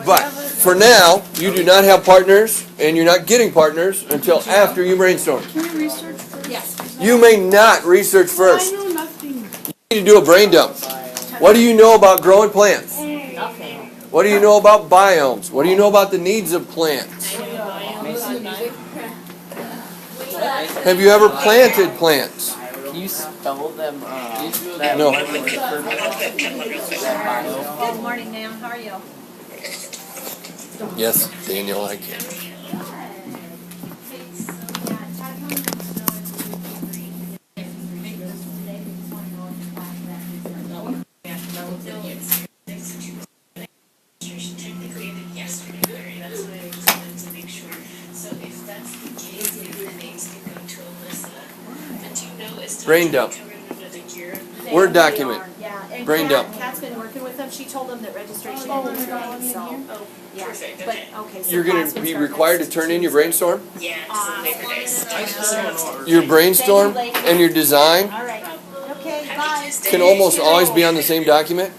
But for now, you do not have partners, and you're not getting partners until after you brainstorm. Can we research first? Yes. You may not research I first. know nothing. You need to do a brain dump. What do you know about growing plants? Nothing. What do you know about biomes? What do you know about the needs of plants? Have you ever planted plants? Can you spell them? No. Good morning, ma'am. How are you? Yes, Daniel, I can. Brain dump. Word document. Yeah, and Brain dump. Kat's been working with them. She told them that registration Oh, was they're all today, in so. here? Yeah, Perfect, but, okay. okay, so You're class gonna would be start required to next turn in your Tuesday. brainstorm, Yeah, so Labor Day. your brainstorm and your design All right, okay, bye. can almost always be on the same document.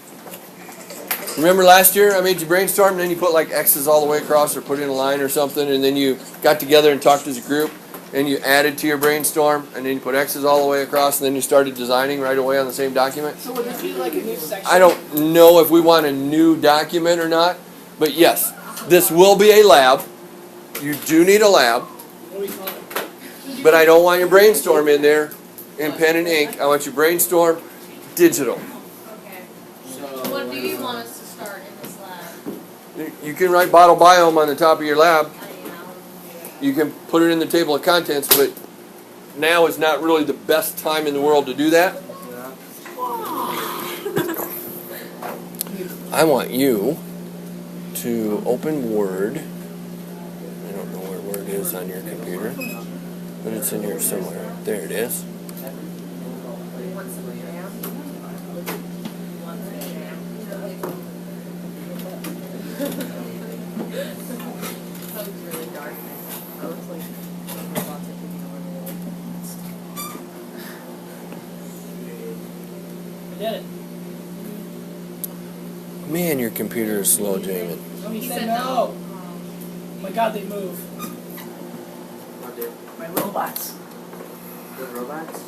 Remember last year I made you brainstorm and then you put like X's all the way across or put in a line or something and then you got together and talked as a group and you added to your brainstorm and then you put X's all the way across and then you started designing right away on the same document? So would this be like a new section? I don't know if we want a new document or not, but yes, this will be a lab. You do need a lab, What do we call it? but I don't want your brainstorm in there in pen and ink. I want your brainstorm digital. What do you want us to start in this lab? You can write bottle biome on the top of your lab. You can put it in the table of contents, but now is not really the best time in the world to do that. I want you to open Word. I don't know where Word is on your computer, but it's in here somewhere. There it is. I did it. Man, your computer is slow, Jamin. He said no. Oh my God, they move. What did? My robots. The robots?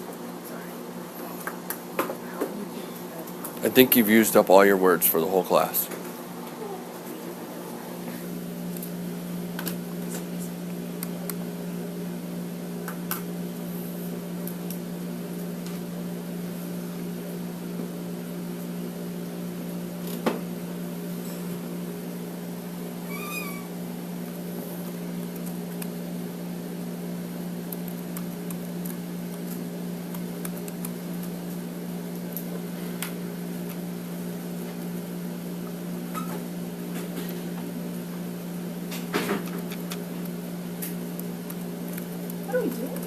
I think you've used up all your words for the whole class. What are we doing?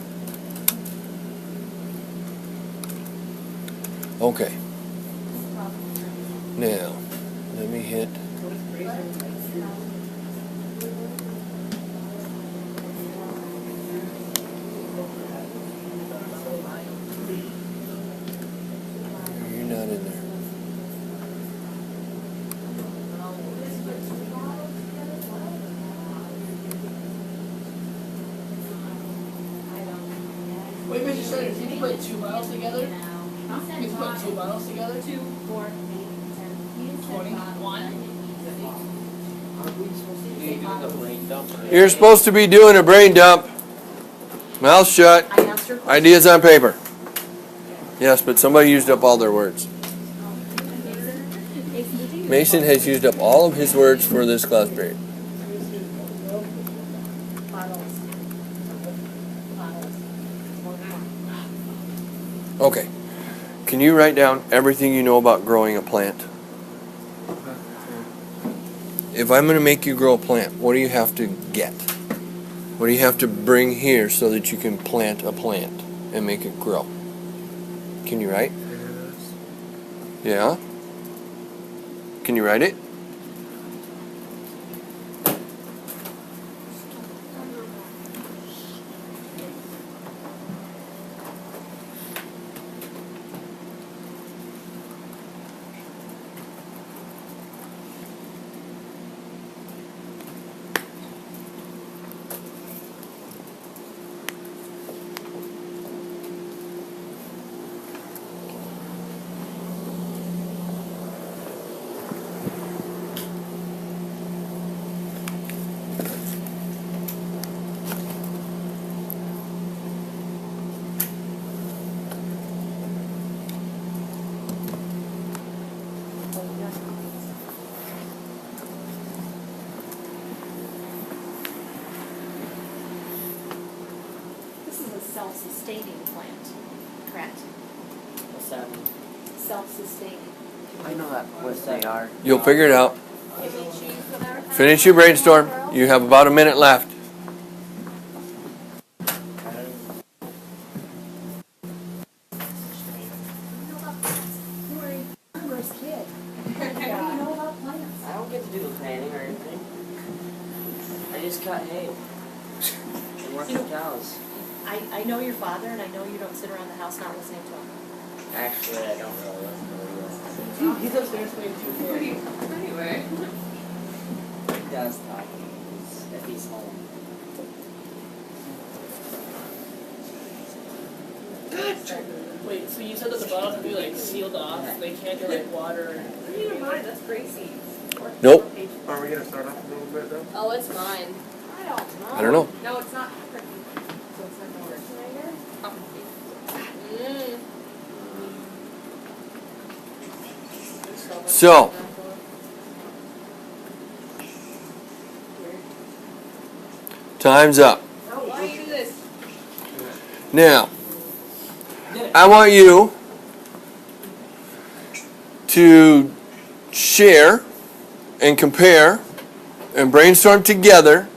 Okay. Now, let me hit. You're not in there. Wait, Mr. Schroeder, can you put two bottles together? Huh? Can you put two bottles together? 2, 4, 8, 10, 21. You doing the brain dump? You're supposed to be doing a brain dump. Mouth shut. I asked her questions. Ideas on paper. Yes, but somebody used up all their words. Mason has used up all of his words for this class period. Okay. Can you write down everything you know about growing a plant? If I'm going to make you grow a plant, what do you have to get? What do you have to bring here so that you can plant a plant and make it grow? Can you write? Yeah? Can you write it? This is a self-sustaining plant, correct? What's that? Self-sustaining. I know that what they are. You'll figure it out. Can we choose whatever kind Finish of your plant brainstorm. we want to You have about a minute left. You cut hay. They work the cows. I know your father, and I know you don't sit around the house not listening to him. Actually, I don't really listen to what He's upstairs playing 2K. Anyway. he does talk if he's home. Wait, so you said that the bottles would be like sealed off? They can't get like water. I need a mine, that's crazy. Nope. Are we gonna start off a little bit though? Oh, it's mine. I don't know. No, it's not. So it's not gonna work. So, time's up. Why do you do this? Now, I want you to share and compare and brainstorm together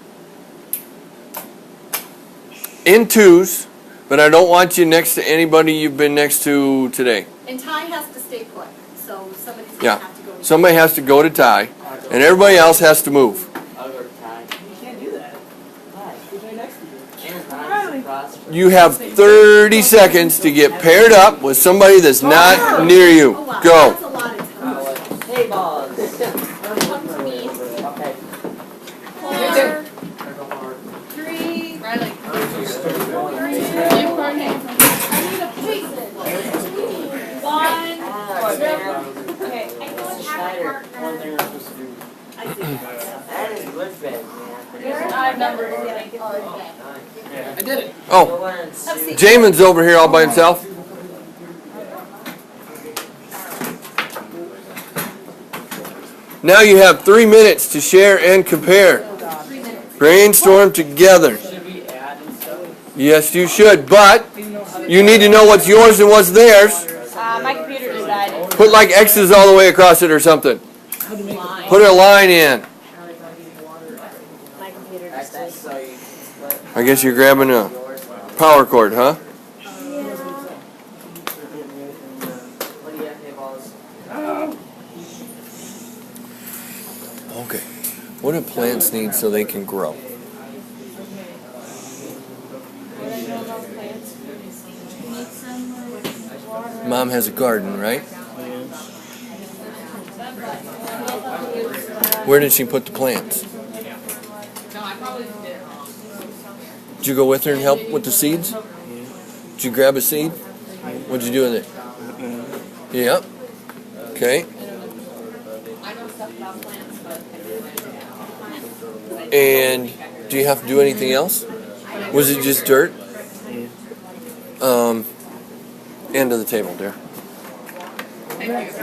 in twos, but I don't want you next to anybody you've been next to today. And Ty has to stay put, so somebody's gonna Yeah. have to go. Somebody has to go to Ty, and everybody else has to move. I'll go to Ty. You can't do that. Why? Who's right next to you? And Ty's across from You have 30 seconds to get paired up with somebody that's not near you. Oh, wow, Go. that's a lot of time. hay balls. Come to me. Okay. 4, 3, Riley. Okay, I know it's Schneider. One thing we're supposed to do. That is wood bed, man. I've never. I did it. Oh, Go and see. Jamin's over here all by himself. Now you have 3 minutes to share and compare. Brainstorm together. Should we add and stuff? Yes, you should, but you need to know what's yours and what's theirs. My computer decided. Put like X's all the way across it or something. How to make it? Put a line in. My computer That's decided. just so you can split I guess you're grabbing a power cord, huh? What do you have, hay balls? Okay. What do plants need so they can grow? Mom has a garden, right? Where did she put the plants? Did you go with her and help with the seeds? Did you grab a seed? What'd you do with it? Yep. Okay. And do you have to do anything else? Was it just dirt? End of the table, dear.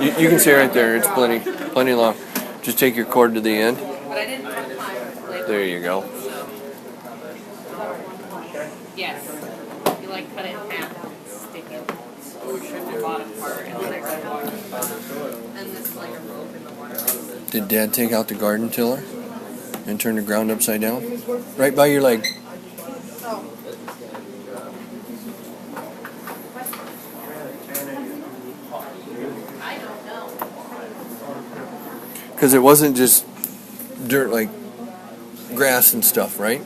You can stay right there. It's plenty long. Just take your cord to the end. There you go. Yes. You like cut it in half, stick it. The bottom part and the next part. And this is like a rope in the water. Did Dad take out the garden tiller and turn the ground upside down? Right by your leg. Because it wasn't just dirt like grass and stuff, right?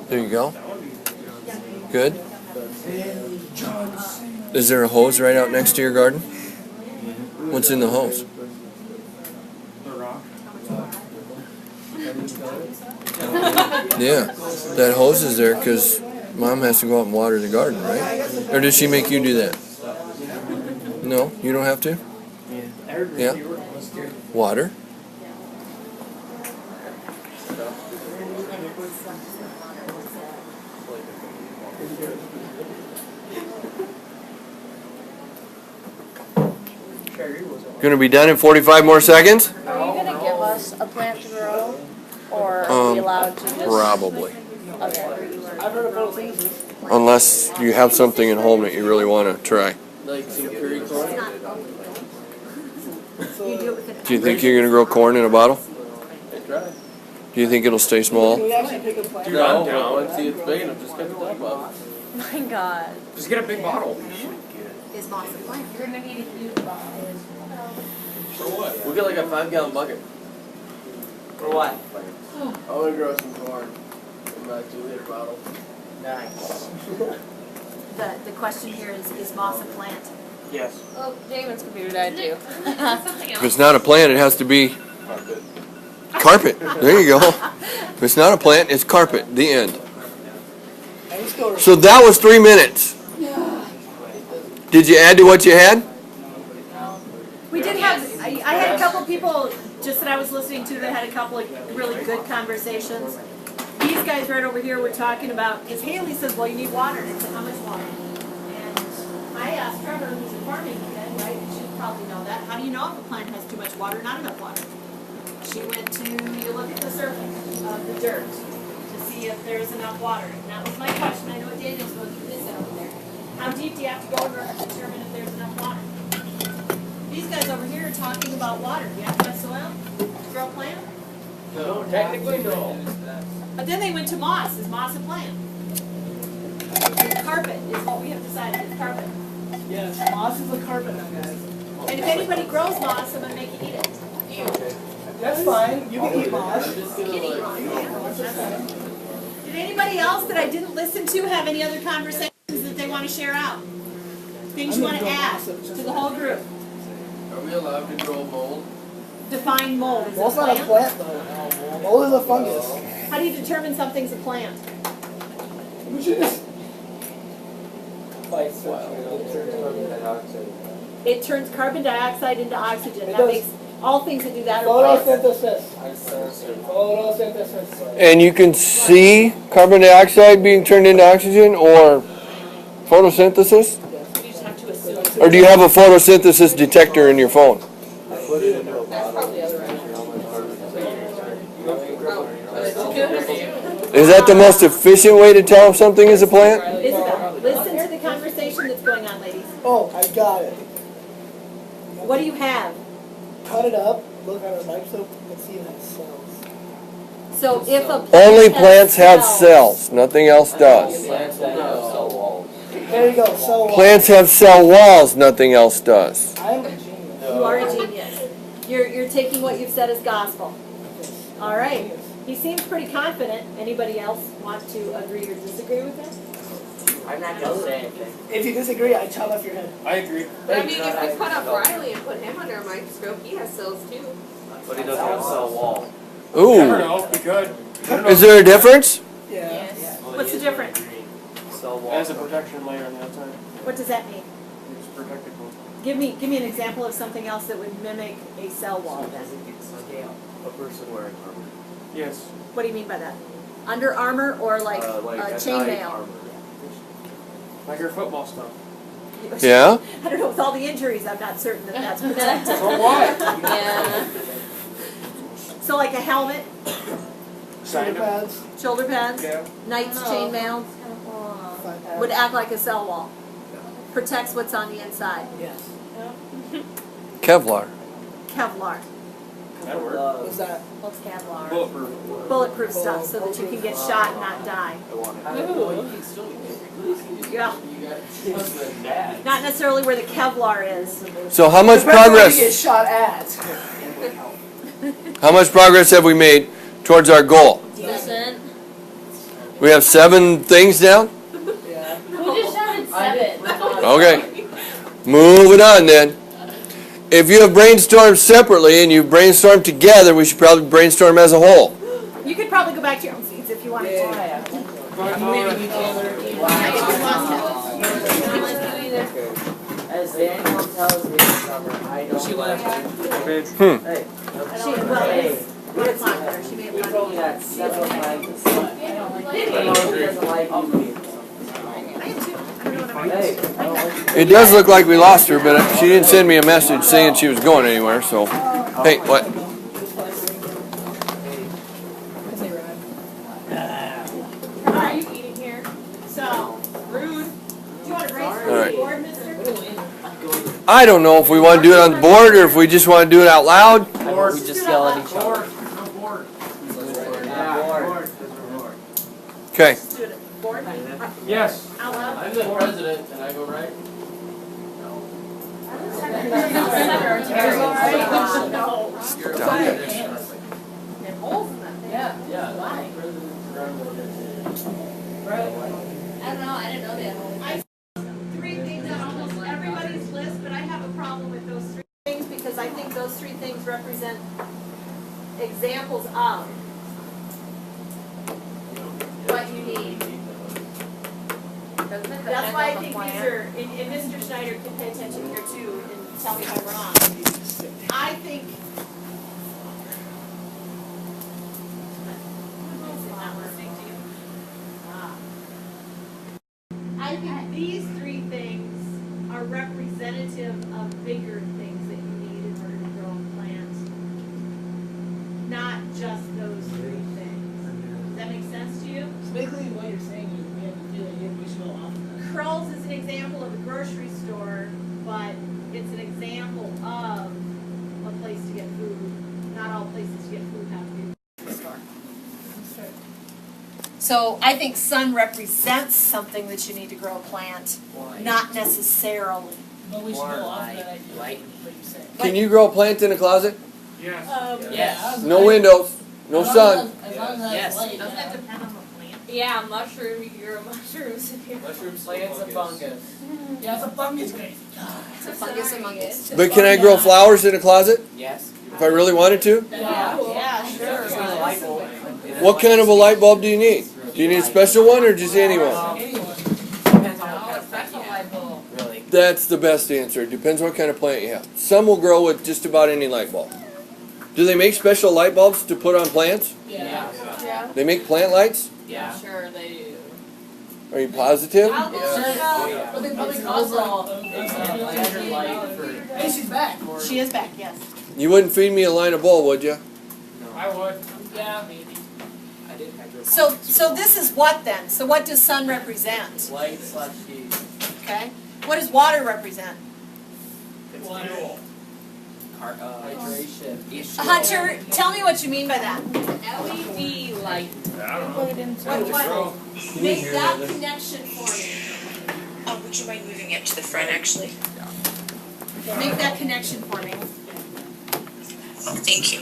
There you go. Good. Is there a hose right out next to your garden? What's in the hose? Yeah, that hose is there because Mom has to go out and water the garden, right? Or does she make you do that? No, you don't have to? Yeah. Water? Going to be done in 45 more seconds? Are you gonna give us a plant to grow, or are we allowed to just? Probably. Okay. Unless you have something at home that you really want to try. Like some curry corn? Do you think you're going to grow corn in a bottle? I tried. Do you think it'll stay small? Dude, I'm down. Once it's big enough, just get the top off. My God. Just get a big bottle. Is is moss a plant? You're gonna need a huge bottle. We'll get like a 5-gallon bucket. For what? I wanna grow some corn in my 2-liter bottle. Nice. The question here is moss a plant? Yes. Oh, Damon's computer died too. If it's not a plant, it has to be carpet. There you go. If it's not a plant, it's carpet. The end. So that was 3 minutes. Did you add to what you had? We did have, I had a couple people just that I was listening to that had a couple of really good conversations. These guys right over here were talking about, because Haley says, well, you need water. And I said, how much water? And I asked Trevor, who's a farming kid, right, and she'd probably know that. How do you know if a plant has too much water or not enough water? She went to, you look at the surface of the dirt to see if there's enough water. And that was my question. I know Daniel's going through this over there. How deep do you have to go in order to determine if there's enough water? These guys over here are talking about water. Do you have to have soil to grow a plant? No, technically no. But then they went to moss. Is moss a plant? And carpet is what we have decided. It's carpet. Yes, moss is a carpet now, guys. And if anybody grows moss, I'm going to make you eat it. That's fine. You can eat moss. Did anybody else that I didn't listen to have any other conversations that they want to share out? Things you want to add to the whole group? Are we allowed to grow mold? Define mold. Is it a Mold's not a plant? plant though. Mold is a fungus. How do you determine something's a plant? We should just. It turns carbon dioxide into oxygen. It That does. makes all things that do that are plants. Photosynthesis. Photosynthesis. And you can see carbon dioxide being turned into oxygen or photosynthesis? You just have to assume. Or do you have a photosynthesis detector in your phone? Is that the most efficient way to tell if something is a plant? Isabel, listen to the conversation that's going on, ladies. Oh, I got it. What do you have? Cut it up, look at a microscope, and see if it has cells. So if a plant Only has plants have cells. Nothing else does. Plants don't have cell walls. There you go. So Plants have cell walls. Nothing else does. I'm a genius. you are a genius. You're taking what you've said as gospel. All right. He seems pretty confident. Anybody else want to agree or disagree with him? I'm not gonna say anything. If you disagree, I chop off your head. I agree. But I mean, if we put up Riley and put him under a microscope, he has cells too. But he doesn't have a cell wall. Never Ooh. know, we could. Is there a difference? Yeah. What's the difference? Cell wall. As a protection layer on the outside. What does that mean? It's protected. Give me an example of something else that would mimic a cell wall then. A person wearing armor. Yes. What do you mean by that? Under Armour or like chainmail? Like your football stuff. Yeah? I don't know, with all the injuries, I'm not certain that that's protected. So what? Yeah. So like a helmet, Shoulder Kind of. pads. shoulder pads, Yeah. Knight's No. chainmail, Thigh pads. would act like a cell wall. Protects what's on the inside. Yes. Kevlar. Kevlar, That works. What's that? what's Kevlar? Bulletproof. Bulletproof stuff so that you can get shot and not die. Yeah, not necessarily where the Kevlar is. So how much Depends on where you get progress? shot at. How much progress have we made towards our goal? Decent. We have 7 things down? Yeah. Who just shouted 7? Okay. Moving on then. If you have brainstormed separately and you brainstormed together, we should probably brainstorm as a whole. You could probably go back to your own seats if you wanted to. As Daniel tells me this summer, I don't. She left. Hey, She, well, it's 1 o'clock there, she may you have told me gone. that 7 times. I know he doesn't like you. Hey, I don't like It does look like we lost her, but she didn't send me a message saying she was going anywhere, so. Hey, what? Are you eating here? So, rude. Do you want to brainstorm All right. the board, mister? I don't know if we want to do it on the board or if we just want to do it out loud. We just yell at each other. Okay. Do it. Board? Yes. Out loud? I'm the president, and I go right? I don't know, I didn't know that. Three things on almost everybody's list, but I have a problem with those three things because I think those three things represent examples of what you need. That's why I think these are, and Mr. Schneider can pay attention here too and tell me if I'm wrong. I think I think these three things are representative of bigger things that you need in order to grow a plant. Not just those three things. Does that make sense to you? So basically what you're saying is we have to do that, we should go off of that. Curls is an example of a grocery store, but it's an example of a place to get food. Not all places to get food have to be a grocery store. So I think sun represents something that you need to grow a plant, not necessarily. But we should go off of that idea. Light. What you're saying. Can you grow a plant in a closet? Yes. Yes. No windows, no sun. As long as that's Yes. light. Doesn't it depend on the plant? Yeah, mushroom, you grow mushrooms in here. Mushrooms, Plants and fungus. Yeah, it's a fungus grain. It's a fungus among us. But can I grow flowers in a closet Yes. if I really wanted to? Yeah, sure. It's not a light bulb. What kind of a light bulb do you need? Do you need a special one or just anyone? Anyone. Depends on what kind of plant you have. Really. That's the best answer. It depends what kind of plant you have. Some will grow with just about any light bulb. Do they make special light bulbs to put on plants? Yeah. Yeah. They make plant lights? Yeah. Sure they do. Are you positive? I'll look Yeah. it up. Yeah. But they probably cost Better light for. Hey, she's back. She is back, yes. You wouldn't feed me a line of bulb, would you? I would. Yeah, maybe. I did hydroponics. So this is what then? So what does sun represent? Light slash heat. Okay. What does water represent? Water. Hydration. Hunter, tell me what you mean by that. LED light. I don't know. What? Make that connection for me. Would you mind moving it to the front, actually? Make that connection for me. Oh, thank you.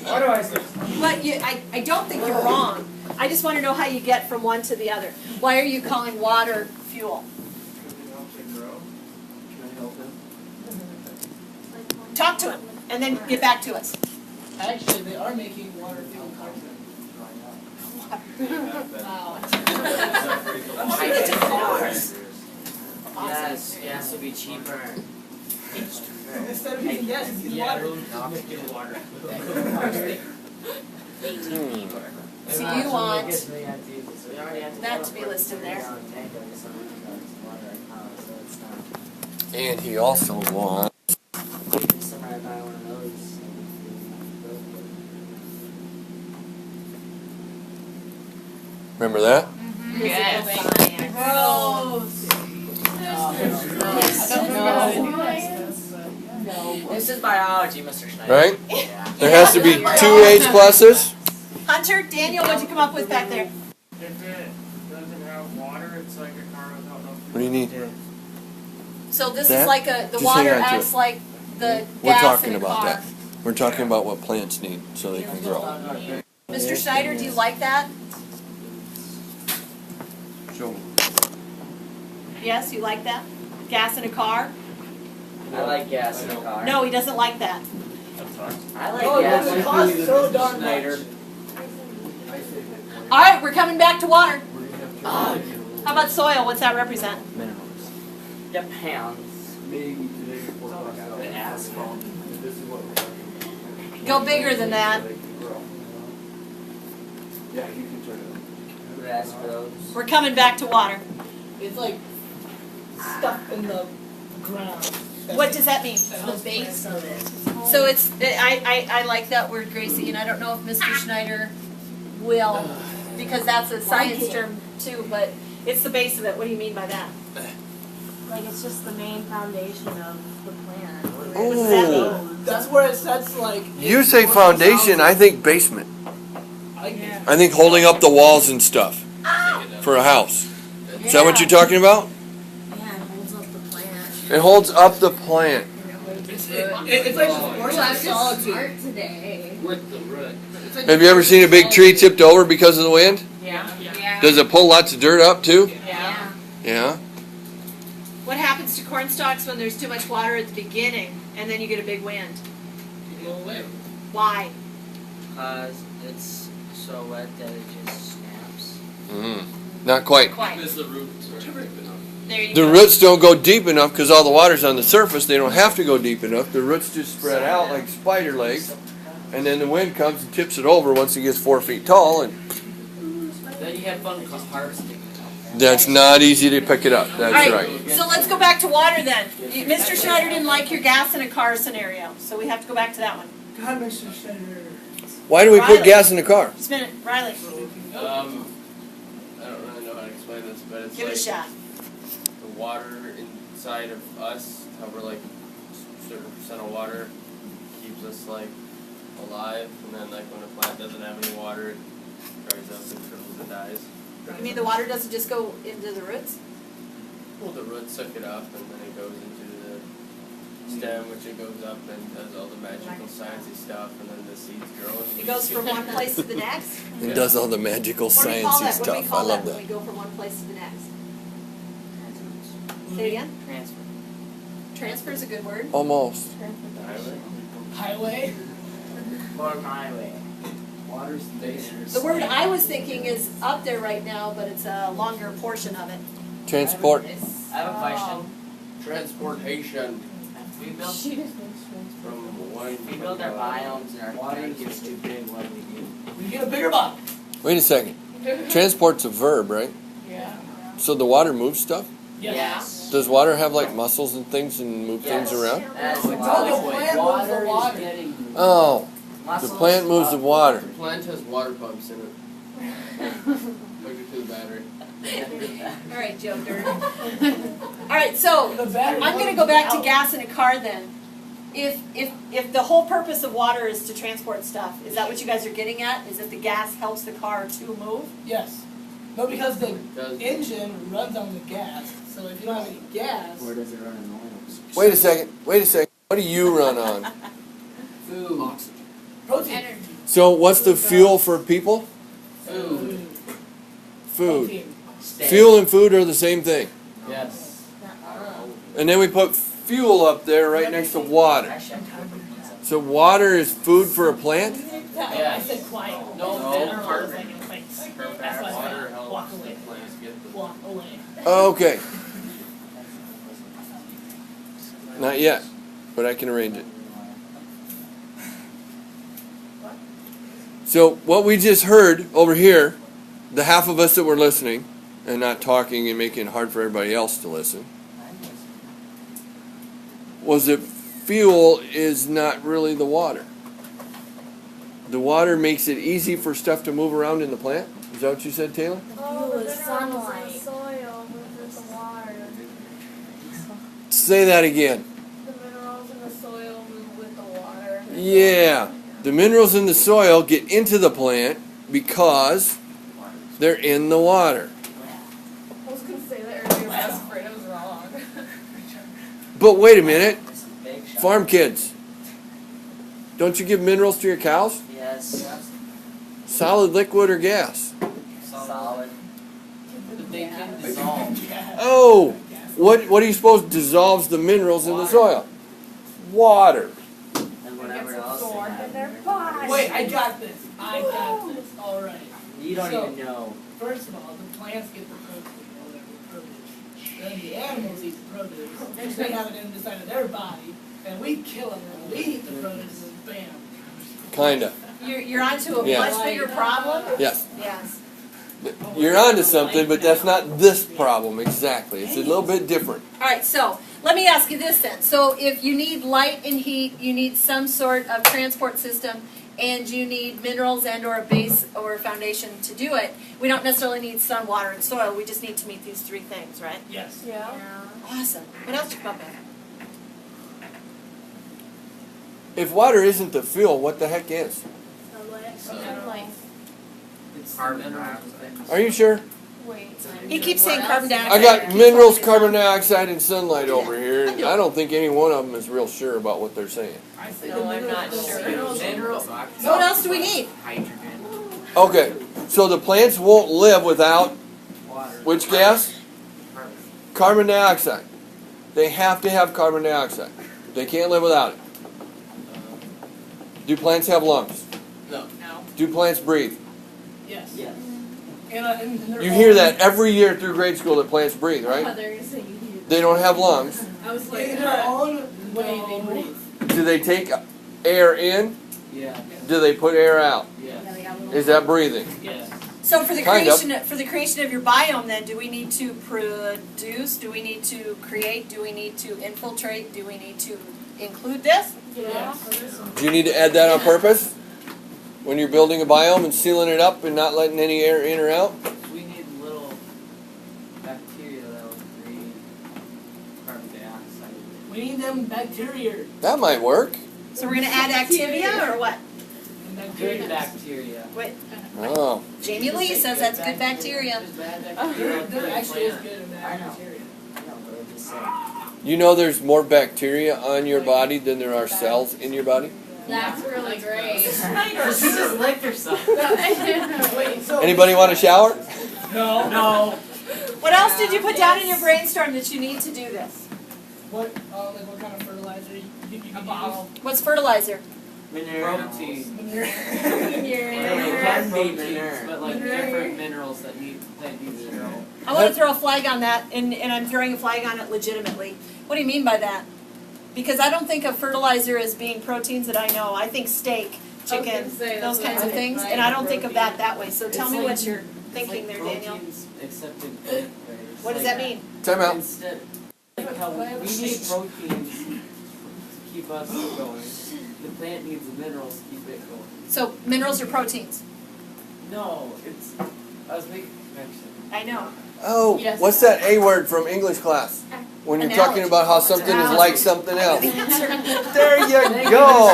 Why do I say? But I don't think you're wrong. I just want to know how you get from one to the other. Why are you calling water fuel? Talk to him and then get back to us. Actually, they are making water fuel cars. Yes, gas will be cheaper. Instead of using gas, it's using water. So you want that to be listed there. And he also wants. Remember that? This is biology, Mr. Schneider. Right? Yeah. There has to be 2 H pluses. Hunter, Daniel, what'd you come up with back there? If it doesn't have water, it's like a car without no What do you need? So this That? is like the Just water hang on to acts it. like the We're gas talking in a about car. that. We're talking about what plants need so they can grow. Mr. Schneider, do you like that? Show me. Yes, you like that? Gas in a car? I like gas in a car. No, he doesn't like that. I like Oh, gas it in a costs car. so darn Schneider. much. All right, we're coming back to water. How about soil? What's that represent? Depends. The asphalt. Go bigger than that. Yeah, you can turn it on. Grass grows. We're coming back to water. It's like stuff in the ground. What does that mean? The base of it. So it's, I like that word, Gracie, and I don't know if Mr. Schneider will, because that's a science term too, but it's the base of it. What do you mean by that? Like it's just the main foundation of the plant. Oh. That's where it sets like. You say foundation, I think basement. Yeah. I think holding up the walls and stuff for a house. Is that what you're talking about? Yeah, it holds up the plant. It holds up the plant. It's like a force of solitude. Today. With the root. Have you ever seen a big tree tipped over because of the wind? Yeah. Does it pull lots of dirt up too? Yeah. Yeah. What happens to corn stalks when there's too much water at the beginning and then you get a big wind? Go away. Why? Because it's so wet that it just snaps. Not quite. Because the roots are deep enough. There you The go. roots don't go deep enough because all the water's on the surface. They don't have to go deep enough. The roots just spread out like spider legs, and then the wind comes and tips it over once it gets 4 feet tall, and Then you have fun harvesting. that's not easy to pick it up. That's All right. So let's go back to water then. Mr. Schneider didn't like your gas in a car scenario, so we have to go back to that one. God, Mr. Schneider. Why do we put Riley. gas in the car? Just a minute, Riley, I don't really know how to explain this, but it's give it a shot. the water inside of us, how we're like a certain percent of water keeps us like alive, and then like when a plant doesn't have any water, it dries up and shriveled and dies. You mean the water doesn't just go into the roots? Well, the roots suck it up, and then it goes into the stem, which it goes up and does all the magical sciencey stuff, and then the seeds grow. And It goes from one place to the next? It does all the magical What do we call sciencey that? What do we stuff. I call love that when that. we go from one place to the next? Say it again? Transfer. Transfer is a good word. Almost. Highway? Farm highway. Water stations. The word I was thinking is up there right now, but it's a longer portion of it. Transport. I have a question. Transportation We built from one. we build our biomes and our water gets too big. What do we do? We get a bigger box. Wait a second. Transport's a verb, right? Yeah. So the water moves stuff? Yes. Does water have like muscles and things and move things around? That's the plant moves the water. is getting Oh, the muscles plant moves the water. The plant has water pumps in it. Hook it to the battery. All right, Joe Dirt. All right, so The battery I'm going to go back to gas in a car then. If the whole purpose of water is to transport stuff, is that what you guys are getting at? Is that the gas helps the car to move? Yes. No, because the Does- engine runs on the gas. So if you don't have any gas, Or does it run on oil? Wait a second. Wait a second. What do you run on? Food. protein. So what's the fuel for people? Food. Food. Protein. Steak. Fuel and food are the same thing. Yes. And then we put fuel up there right next to water. Actually, I'm kind of pizza. So water is food for a plant? I said quiet. No, Better perfect. like in place. Perfect. That's why I Water said helps walk away. the plants get the Walk away. Okay. Not yet, but I can arrange it. So what we just heard over here, the half of us that were listening and not talking and making it hard for everybody else to listen, was that fuel is not really the water. The water makes it easy for stuff to move around in the plant. Is that what you said, Taylor? Oh, the sunlight. Soil with the water. Say that again. The minerals in the soil move with the water. Yeah. The minerals in the soil get into the plant because they're in the water. I was gonna say that earlier, but I was afraid I was wrong. But wait a minute. This is big shot. Farm kids, don't you give minerals to your cows? Yes. Solid, liquid, or gas? Solid. But they can dissolve. Oh, what do you suppose dissolves the minerals in the soil? Water. And whatever else they Absorbed in have. their body. Wait, I got this. I got this. All right. You don't So- even know. First of all, the plants get the protein, or whatever the produce. Then the animals eat the produce. Next they have it inside of their body, and we kill them, and we eat the produce, and bam. Kinda. You're onto a Yeah. much bigger problem? Yes. Yes. You're onto something, but that's not this problem exactly. It's a little bit different. All right, so let me ask you this then. So if you need light and heat, you need some sort of transport system, and you need minerals and or a base or a foundation to do it, we don't necessarily need sun, water, and soil. We just need to meet these three things, right? Yes. Yeah. Awesome. What else you come up with? If water isn't the fuel, what the heck is? Sunlight. It's carbon dioxide. Are you sure? He keeps saying carbon dioxide. I got minerals, carbon dioxide, and sunlight over here, and I don't think any one of them is real sure about what they're saying. No, I'm not sure. Minerals. So what else do we need? Okay, so the plants won't live without Water. which gas? Carbon dioxide. They have to have carbon dioxide. They can't live without it. Do plants have lungs? No. Do plants breathe? Yes. Yes. And they're You all- hear that every year through grade school that plants breathe, right? They don't have lungs. I was like, in their own way they breathe. Do they take air in? Yeah. Do they put air out? Yes. Is that breathing? Yes. So for the Kind of. creation of your biome, then, do we need to produce? Do we need to create? Do we need to infiltrate? Do we need to include this? Yeah. Do you need to add that on purpose? When you're building a biome and sealing it up and not letting any air in or out? We need little bacteria that will create carbon dioxide. We need them bacteria. That might work. So we're going to add activia or what? Good bacteria. Wait, Oh. Jamie Lee says that's good bacteria. There's bad bacteria. There actually is good and I bad know. bacteria. I know, but I'm just saying. You know there's more bacteria on your body than there are cells in your body? That's really great. She just licked herself. Wait, so Anybody want a shower? No. No. What else did you put down in your brainstorm that you need to do this? What? Like what kind of fertilizer you think you can use? What's fertilizer? Protein. Manure. It can be proteins, but like different minerals that plant needs to grow. I want to throw a flag on that, and I'm throwing a flag on it legitimately. What do you mean by that? Because I don't think of fertilizer as being proteins that I know. I think steak, chicken, those kinds of things, and I don't think of that way. So tell me what you're thinking there, Daniel. Proteins except in plant flavors. What does that mean? Time out. Instead, like how we need proteins to keep us going. The plant needs the minerals to keep it going. So minerals or proteins? No, it's. I was making a connection. I know. Oh, Yes. what's that A word from English class? When you're talking about how something is like something else. There you go.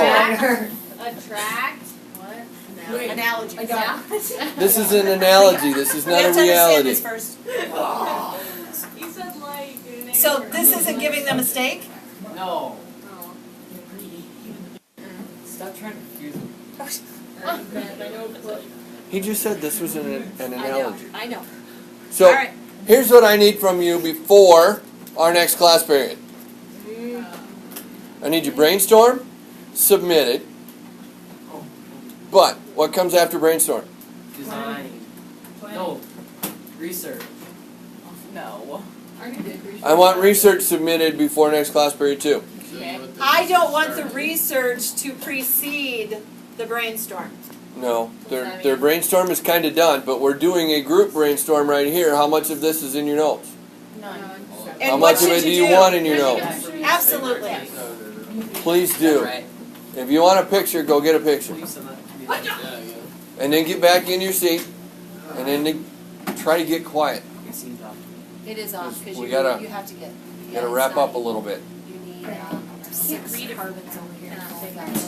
Attract. What? Wait, Analogy. I got This is an analogy. This is We not have a to understand reality. this first. You said like. So this isn't giving them a steak? No. Stop trying to confuse me. He just said this was an analogy. I know. So All right. here's what I need from you before our next class period. I need you brainstorm, submit it. But what comes after brainstorm? Design. No. Research. No. I want research submitted before next class period too. I don't want the research to precede the brainstorm. No, their brainstorm is kind of done, but we're doing a group brainstorm right here. How much of this is in your notes? None. And How what much of should it do you you want in your notes? Absolutely. Please do. If you want a picture, go get a picture. And then get back in your seat, and then try to get quiet. It is off because We you gotta- have to get. You gotta wrap up a little bit. You need 6 carbons over here. They got 2.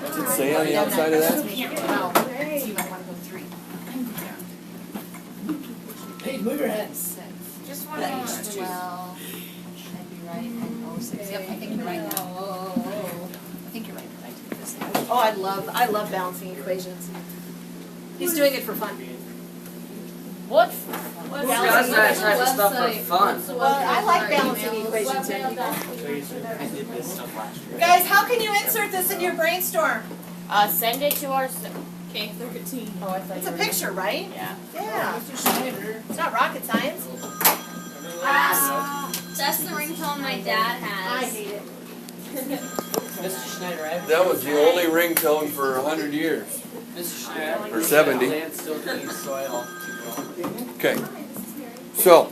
Does it say on the outside of that? Well, so you might want to go 3. Hey, move your head. 6. Just Well, I'd be right, and 06. Yep, I think you're right now. I think you're right. I did this. Oh, I love balancing equations. He's doing it for fun. What? Guys, trying to stuff for fun. Well, I like balancing equations in people. I did this stuff last year. Guys, how can you insert this in your brainstorm? Send it to our K-13. Oh, I thought It's a picture, right? Yeah. Yeah. Mr. Schneider. It's not rocket science. That's the ringtone my dad I has. hate it. Mr. Schneider, I have That was the only ringtone for 100 years. Mr. Schneider, Or 70. Land still needs soil. Okay. So,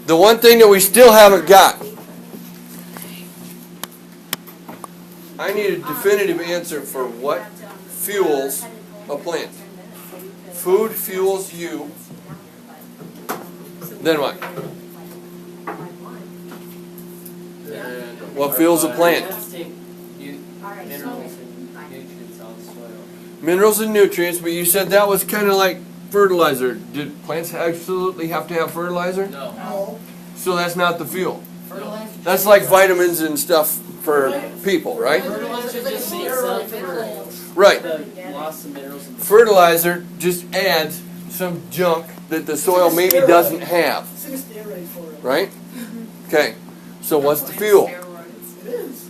the one thing that we still haven't got. I need a definitive answer for what fuels a plant. Food fuels you. Then what? What fuels a plant? Let's take minerals and nutrients out of soil. Minerals and nutrients, but you said that was kind of like fertilizer. Did plants absolutely have to have fertilizer? No. So that's not the fuel. Fertilizer. That's like vitamins and stuff for people, right? Fertilizer just makes up for Right. the loss of minerals. And Fertilizer just adds some junk that the soil maybe doesn't have, It's like a steroid for it. right? Okay, so what's the fuel? It is.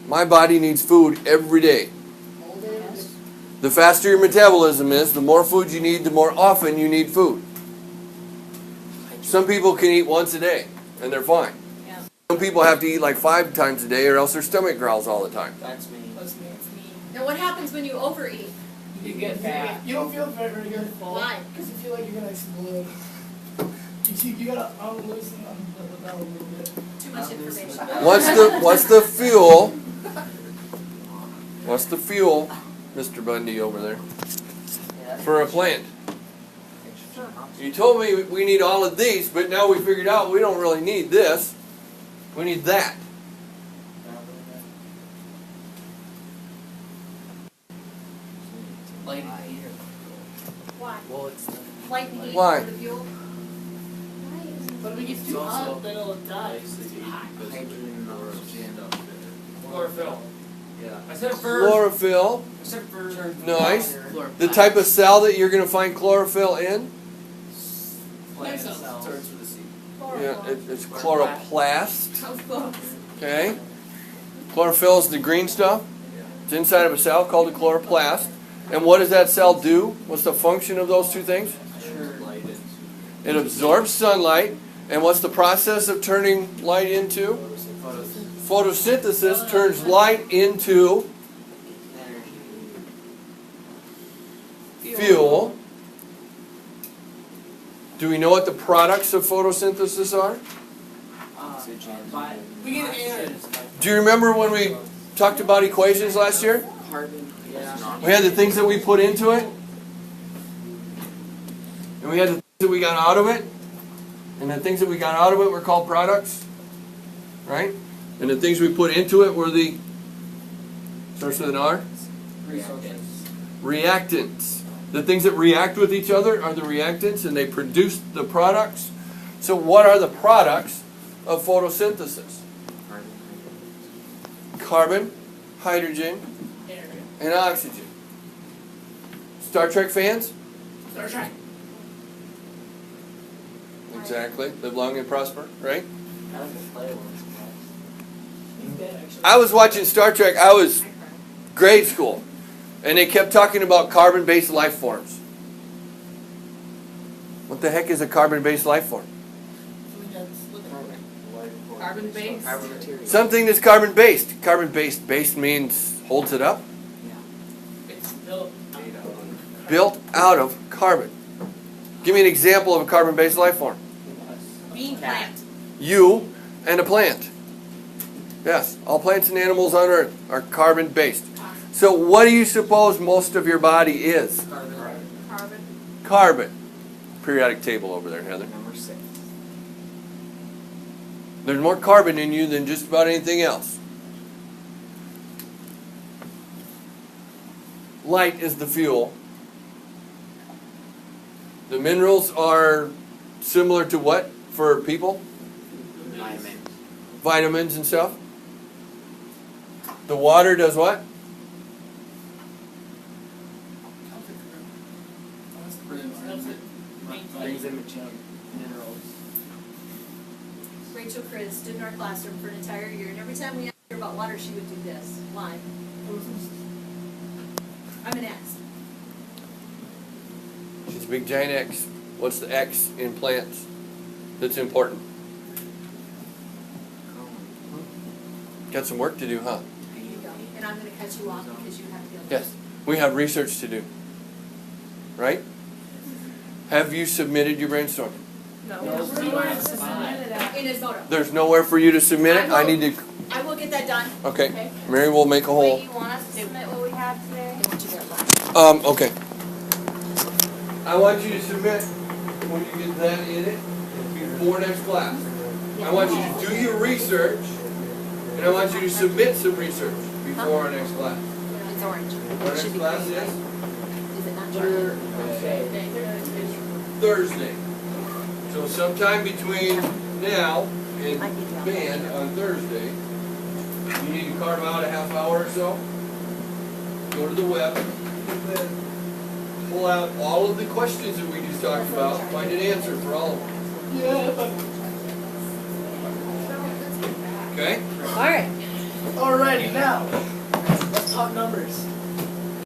My body needs food every day. All day. The faster your metabolism is, the more food you need, the more often you need food. Some people can eat once a day, and they're fine. Yeah. Some people have to eat like 5 times a day, or else their stomach growls all the time. that's me. That's me. Now what happens when you overeat? You get fat. You don't feel very good. Why? Because you feel like you're gonna explode. You gotta unloosen the bell a little bit. Too much information. What's the fuel? What's the fuel, Mr. Bundy over there, for a plant? You told me we need all of these, but now we figured out we don't really need this. We need that. Light heat. Why? Well, it's the Light and heat Why? for the fuel? But if it gets too hot, then it'll die. hydrogen or oxygen. Chlorophyll. Yeah. I said for. Chlorophyll. I said for. Nice. The type of cell that you're going to find chlorophyll in? Plant Cells. cells. Starts with a C. Yeah, it's chloroplast. Sounds close. Okay. Chlorophyll is the green stuff. It's inside of a cell called a chloroplast. And what does that cell do? What's the function of those two things? It absorbs sunlight. And what's the process of turning light into? Photosynthesis turns light into fuel. Do we know what the products of photosynthesis are? We get air. Do you remember when we talked about equations last year? Carbon. Yeah. We had the things that we put into it, and we had the things that we got out of it, and the things that we got out of it were called products, right? And the things we put into it were the, starts with an R? Reactants. The things that react with each other are the reactants, and they produce the products. So what are the products of photosynthesis? Carbon, hydrogen, Air. and oxygen. Star Trek fans? Star Trek. Exactly. Live long and prosper, right? I like to play one. He's dead, actually. I was watching Star Trek. I was grade school. And they kept talking about carbon-based life forms. What the heck is a carbon-based life form? Carbon based. Carbon material. Something that's carbon-based. Carbon-based. Based means holds it up. It's built. Built out of carbon. Give me an example of a carbon-based life form. Bean plant. You and a plant. Yes, all plants and animals on Earth are carbon-based. So what do you suppose most of your body is? Carbon. Carbon. Periodic table over there, Heather. Number 6. There's more carbon in you than just about anything else. Light is the fuel. The minerals are similar to what for people? Vitamins. Vitamins and stuff. The water does what? Brings in minerals. Rachel Chris stood in our classroom for an entire year, and every time we asked her about water, she would do this. Why? I'm an X. She's a big giant X. What's the X in plants that's important? Got some work to do, huh? There you go. And I'm going to cut you off because you have to go. Yes. We have research to do. Right? Have you submitted your brainstorm? No. In his photo. There's nowhere for you to submit it? I need to... I will get that done. Okay. Mary will make a Wait, hole. you want us to submit what we have today? Okay. I want you to submit when you get that in it before next class. I want you to do your research, and I want you to submit some research before our next class. It's orange. Our next class is Is it it, not charge it. Thursday. So sometime between now and band on Thursday, you need to carve out a half hour or so. Go to the web, pull out all of the questions that we just talked about, find an answer for all of them. Okay? Alrighty, now, let's talk numbers.